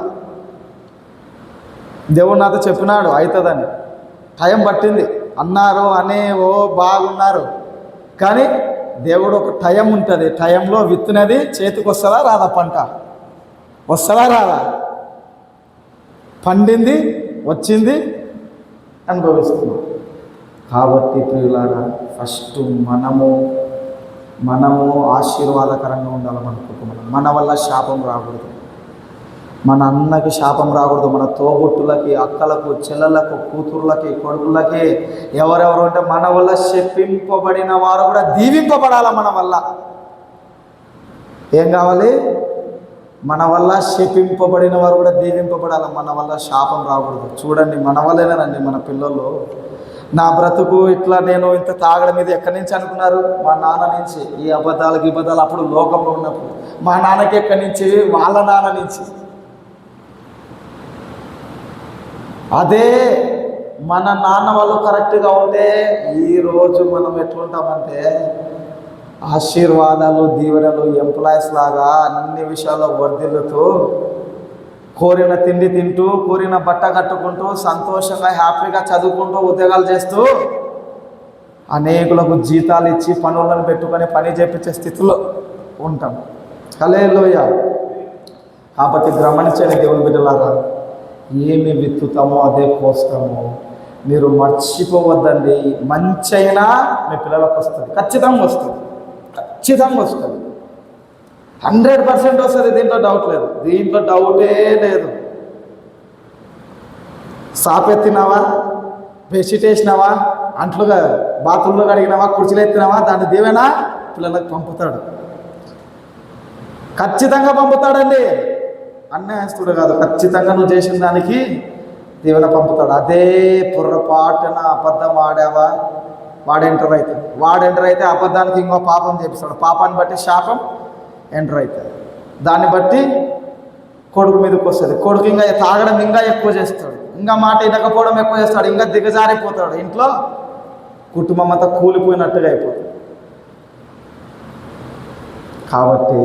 దేవుడు నాతో చెప్పినాడు అవుతుందని. టైం పట్టింది అన్నారు, బాగున్నారు, కానీ దేవుడు ఒక టైం ఉంటుంది. టైంలో విత్తునది చేతికి వస్తుందా రాదా? పంట వస్తుందా రాదా? పండింది, వచ్చింది, అనుభవిస్తున్నాం. కాబట్టి ప్రియులారా, ఫస్ట్ మనము ఆశీర్వాదకరంగా ఉండాలి. మన కుటుంబం, మన వల్ల శాపం రాకూడదు, మన అన్నకి శాపం రాకూడదు, మన తోబుట్టులకి, అక్కలకు, చెల్లెలకు, కూతుర్లకి, కొడుకులకి, ఎవరెవరు అంటే మన వల్ల శపింపబడిన వారు కూడా దీవింపబడాల. మన వల్ల ఏం కావాలి? మన వల్ల శపింపబడిన వారు కూడా దీవింపబడాలి. మన వల్ల శాపం రాకూడదు. చూడండి, మన వల్లేనండి మన పిల్లలు. నా బ్రతుకు ఇట్లా, నేను ఇంత తాగడం మీద ఎక్కడి నుంచి అనుకున్నారు? మా నాన్న నుంచి. ఈ అబద్ధాలు అప్పుడు లోకంలో ఉన్నప్పుడు మా నాన్నకి ఎక్కడి నుంచి? వాళ్ళ నాన్న నుంచి. అదే మన నాన్న వాళ్ళు కరెక్ట్గా ఉంటే ఈరోజు మనం ఎట్లుంటామంటే ఆశీర్వాదాలు, దీవెనలు, ఎంప్లాయీస్ లాగా అన్ని విషయాల్లో వర్ధిల్లుతూ, కోరిన తిండి తింటూ, కోరిన బట్ట కట్టుకుంటూ, సంతోషంగా హ్యాపీగా చదువుకుంటూ, ఉద్యోగాలు చేస్తూ, అనేకులకు జీతాలు ఇచ్చి పనులను పెట్టుకొని పని చేపించే స్థితిలో ఉంటాం. హల్లెలూయా. కాబట్టి గమనించండి దేవుని బిడ్డలారా, ఏమి విత్తుతామో అదే కోస్తామో. మీరు మర్చిపోవద్దండి. మంచి అయినా మీ పిల్లలకు వస్తుంది, ఖచ్చితంగా వస్తుంది. 100% వస్తుంది, దీంట్లో డౌట్ లేదు, దీంట్లో డౌటే లేదు. సాపెత్తినావా, బెడ్షీట్ వేసినావా, అంట్లుగా బాత్రూంలో కడిగినావా, కుర్చీలు ఎత్తినావా, దాన్ని దేవేనా పిల్లలకు పంపుతాడు, ఖచ్చితంగా పంపుతాడండి. అన్యాయస్తుడు కాదు, ఖచ్చితంగా నువ్వు చేసిన దానికి దేవుని పంపుతాడు. అదే పొర్రపాటున అబద్ధం ఆడావా, వాడు ఎంటర్ అయితే అబద్ధానికి ఇంకో పాపం చేపిస్తాడు, పాపాన్ని బట్టి శాపం ఎంటర్ అవుతుంది, దాన్ని బట్టి కొడుకు మీదకి వస్తుంది, కొడుకు ఇంకా తాగడం ఇంకా ఎక్కువ చేస్తాడు, ఇంకా మాట వినకపోవడం ఎక్కువ చేస్తాడు, ఇంకా దిగజారిపోతాడు, ఇంట్లో కుటుంబం అంతా కూలిపోయినట్టుగా అయిపోతుంది. కాబట్టి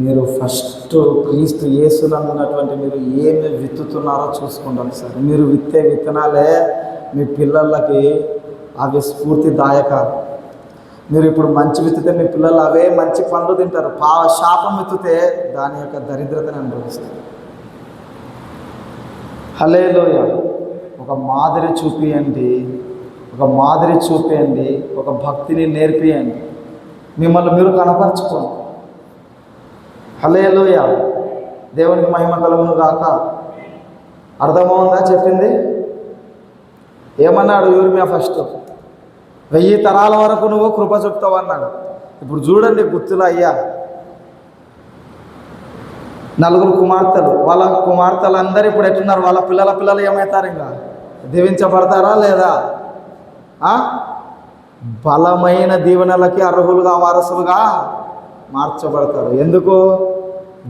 మీరు ఫస్ట్ క్రీస్తు యేసునందు ఉన్నటువంటి మీరు ఏమి విత్తుతున్నారో చూసుకుంటాను సార్. మీరు విత్తే విత్తనాలే మీ పిల్లలకి అవి స్ఫూర్తిదాయకాలు. మీరు ఇప్పుడు మంచి విత్తితే మీ పిల్లలు అవే మంచి పండ్లు తింటారు, శాపం విత్తితే దాని యొక్క దరిద్రతను అనుభవిస్తారు. హల్లెలూయా. ఒక మాదిరి చూపియండి, ఒక భక్తిని నేర్పియండి, మిమ్మల్ని మీరు కనపరచుకోండి. హల్లెలూయా. దేవునికి మహిమ కలుగును గాక. అర్థమవుందా చెప్పింది? ఏమన్నాడు యూర్మియా? ఫస్ట్ 1000 తరాల వరకు నువ్వు కృప చూపుతావు అన్నాడు. ఇప్పుడు చూడండి గుర్తులు అయ్యా, 4 కుమార్తెలు, వాళ్ళ కుమార్తెలు అందరూ ఇప్పుడు ఎట్టున్నారు? వాళ్ళ పిల్లలు ఏమవుతారు? ఇంకా దీవించబడతారా లేదా? బలమైన దీవెనలకి అర్హులుగా, వారసులుగా మార్చబడతారు. ఎందుకు?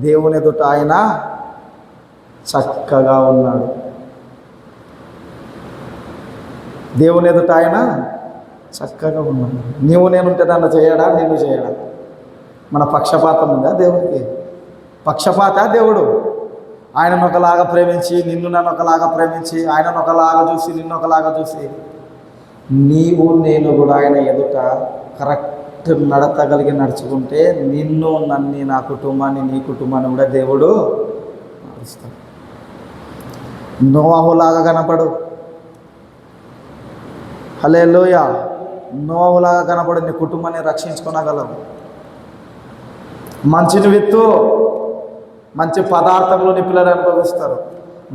దేవుని ఎదుట ఆయన చక్కగా ఉన్నాడు, దేవుని ఎదుట ఆయన చక్కగా ఉన్నాడు. నీవు నేనుంటే నన్ను చేయడా, నిన్ను చేయడా? మన పక్షపాతం ఉందా దేవుడికి? పక్షపాత దేవుడు? ఆయనను ఒకలాగా ప్రేమించి, నిన్ను నన్ను ఒకలాగా ప్రేమించి, ఆయనను ఒకలాగా చూసి, నిన్ను ఒకలాగా చూసి, నీవు నేను కూడా ఆయన ఎదుట కరెక్ట్ నడతగలిగి నడుచుకుంటే నిన్ను, నన్ను, నా కుటుంబాన్ని, నీ కుటుంబాన్ని కూడా దేవుడు నడుస్తాడు. నోవాహులాగా కనపడు. హల్లెలూయా. నోవాహులాగా కనపడు, నీ కుటుంబాన్ని రక్షించుకోనగలవు. మంచిని విత్తు, మంచి పదార్థములు నీ పిల్లలు అనుభవిస్తారు.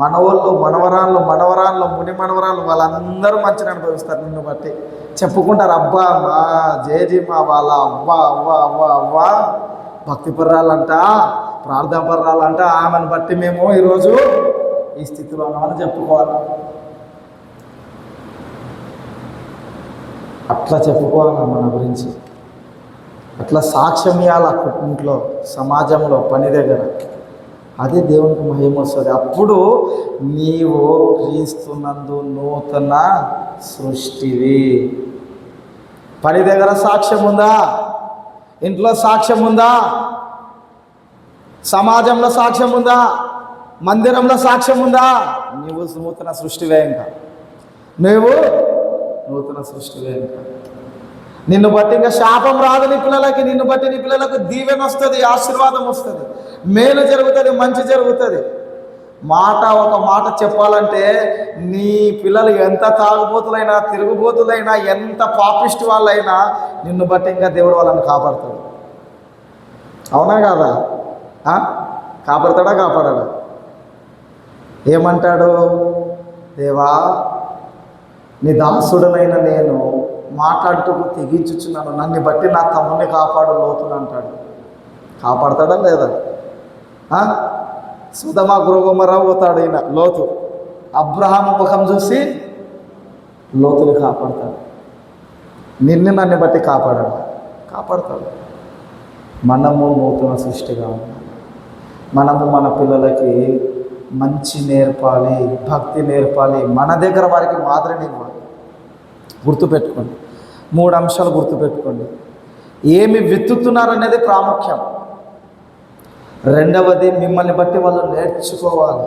మనవాళ్ళు, మనవరాళ్ళు, ముని మనవరాళ్ళు వాళ్ళందరూ మంచిని అనుభవిస్తారు. నిన్ను బట్టి చెప్పుకుంటారు, అబ్బా మా జేజీ, మా వాళ్ళ అవ్వ భక్తి పర్రాలంట, ప్రార్థన పర్రాలంట, ఆమెను బట్టి మేము ఈరోజు ఈ స్థితిలో ఉన్నామని చెప్పుకోవాలి. అట్లా చెప్పుకోవాలి మన గురించి, అట్లా సాక్ష్యం ఇవ్వాలి ఇంట్లో, సమాజంలో, పని దగ్గర. అది దేవునికి మహిమ వస్తుంది. అప్పుడు నీవు క్రీస్తునందు నూతన సృష్టివి. పని దగ్గర సాక్ష్యం ఉందా? ఇంట్లో సాక్ష్యం ఉందా? సమాజంలో సాక్ష్యం ఉందా? మందిరంలో సాక్ష్యం ఉందా? నీవు నూతన సృష్టివే. ఇంకా నువ్వు నూతన సృష్టివే. ఇంకా నిన్ను బట్టి ఇంకా శాపం రాదు నీ పిల్లలకి. నిన్ను బట్టి నీ పిల్లలకు దీవెన వస్తుంది, ఆశీర్వాదం వస్తుంది, మేలు జరుగుతుంది, మంచి జరుగుతుంది. ఒక మాట చెప్పాలంటే, నీ పిల్లలు ఎంత తాగుబోతులైనా, తిరుగుబోతులైనా, ఎంత పాపిష్టి వాళ్ళైనా నిన్ను బట్టి ఇంకా దేవుడు వాళ్ళని కాపాడుతాడు. అవునా కాదా? కాపాడతాడా? కాపాడాడా? ఏమంటాడు? దేవా, నీ దాసుడనైన నేను మాట్లాడుతూ తెగించుచున్నాను, నన్ను బట్టి నా తమ్ముడిని కాపాడు లోతుని అంటాడు. కాపాడతాడా లేదా? సుధమ గృహమరా పోతాడు ఈయన లోతు. అబ్రహాము ముఖం చూసి లోతుని కాపాడతాడు. నన్ను బట్టి కాపాడతాడు. మనము నూతన సృష్టిగా ఉన్నాం. మనము మన పిల్లలకి మంచి నేర్పాలి, భక్తి నేర్పాలి, మన దగ్గర వారికి మాదిరిని ఇవ్వాలి. గుర్తుపెట్టుకోండి, 3 అంశాలు గుర్తుపెట్టుకోండి. ఏమి విత్తుతున్నారనేది ప్రాముఖ్యం. రెండవది, మిమ్మల్ని బట్టి వాళ్ళు నేర్చుకోవాలి.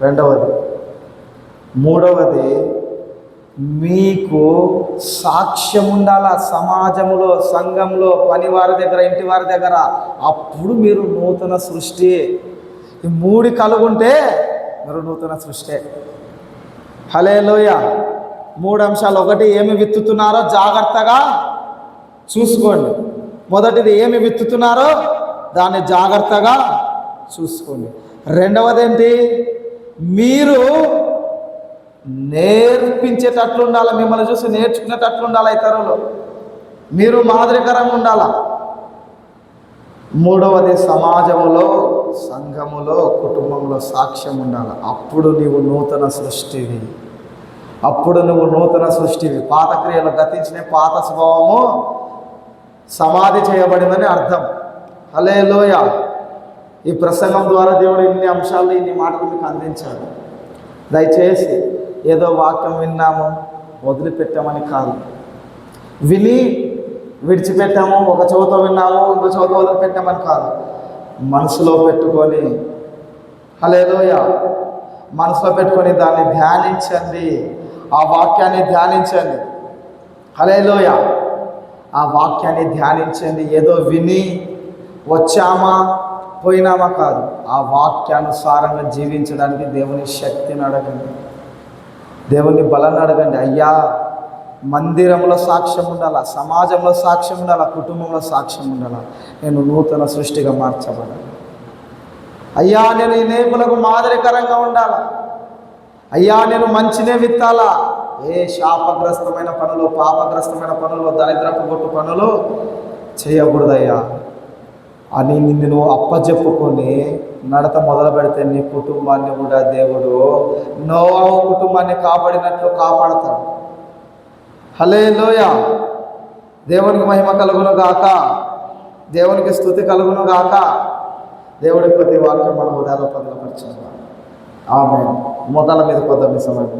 రెండవది. మూడవది, మీకు సాక్ష్యం ఉండాలా సమాజంలో, సంఘంలో, పనివారి దగ్గర, ఇంటి వారి దగ్గర. అప్పుడు మీరు నూతన సృష్టి. ఈ 3 కలుగుంటే మీరు నూతన సృష్టి. హల్లెలూయా. 3 అంశాలు. ఒకటి, ఏమి విత్తుతున్నారో జాగ్రత్తగా చూసుకోండి. మొదటిది, ఏమి విత్తుతున్నారో దాన్ని జాగ్రత్తగా చూసుకోండి. రెండవది ఏంటి? మీరు నేర్పించేటట్లు ఉండాలి. మిమ్మల్ని చూసి నేర్చుకునేటట్లు ఉండాలి. ఇతరులు మీరు మాదిరికరంగా ఉండాలా. మూడవది సమాజములో, సంఘములో, కుటుంబంలో సాక్ష్యం ఉండాలి. అప్పుడు నీవు నూతన సృష్టివి. అప్పుడు నువ్వు నూతన సృష్టివి. పాత క్రియలు గతించిన, పాత స్వభావము సమాధి చేయబడిందని అర్థం. హల్లెలూయా. ఈ ప్రసంగం ద్వారా దేవుడు ఇన్ని అంశాలు, ఇన్ని మాటలు మీకు అందించాడు. దయచేసి ఏదో వాక్యం విన్నాము వదిలిపెట్టామని కాదు, విని విడిచిపెట్టాము, ఒక చోట విన్నాము ఇంకో చోట వదిలిపెట్టామని కాదు, మనసులో పెట్టుకొని, హల్లెలూయా, మనసులో పెట్టుకొని దాన్ని ధ్యానించండి. ఆ వాక్యాన్ని ధ్యానించండి. హల్లెలూయా. ఆ వాక్యాన్ని ధ్యానించండి. ఏదో విని వచ్చామా పోయినామా కాదు, ఆ వాక్యానుసారంగా జీవించడానికి దేవుని శక్తిని అడగండి, దేవుని బలాన్ని అడగండి. అయ్యా, మందిరంలో సాక్ష్యం ఉండాలా, సమాజంలో సాక్ష్యం ఉండాలా, కుటుంబంలో సాక్ష్యం ఉండాలా. నేను నూతన సృష్టిగా మార్చబడాలి. అయ్యా, నేను ఈ నేర్పులకు మాదిరికరంగా ఉండాలా. అయ్యా, నేను మంచినే విత్తాలా. ఏ శాపగ్రస్తమైన పనులు, పాపగ్రస్తమైన పనులు, దరిద్రపు గొట్టు పనులు చేయకూడదయ్యా అని నిన్ను నువ్వు అప్పచెప్పుకొని నడత మొదలు పెడితే నీ కుటుంబాన్ని కూడా దేవుడు నోవాహు కుటుంబాన్ని కాపాడినట్లు కాపాడతాడు. హల్లెలూయా. దేవునికి మహిమ కలుగును గాక, దేవునికి స్తుతి కలుగును గాక. దేవుడి ప్రతి వాక్యం మన హృదయాల్లో పదిలపరచాలి. ఆమేన్. మొదల మీద కొద్దాం ఈ సమయం.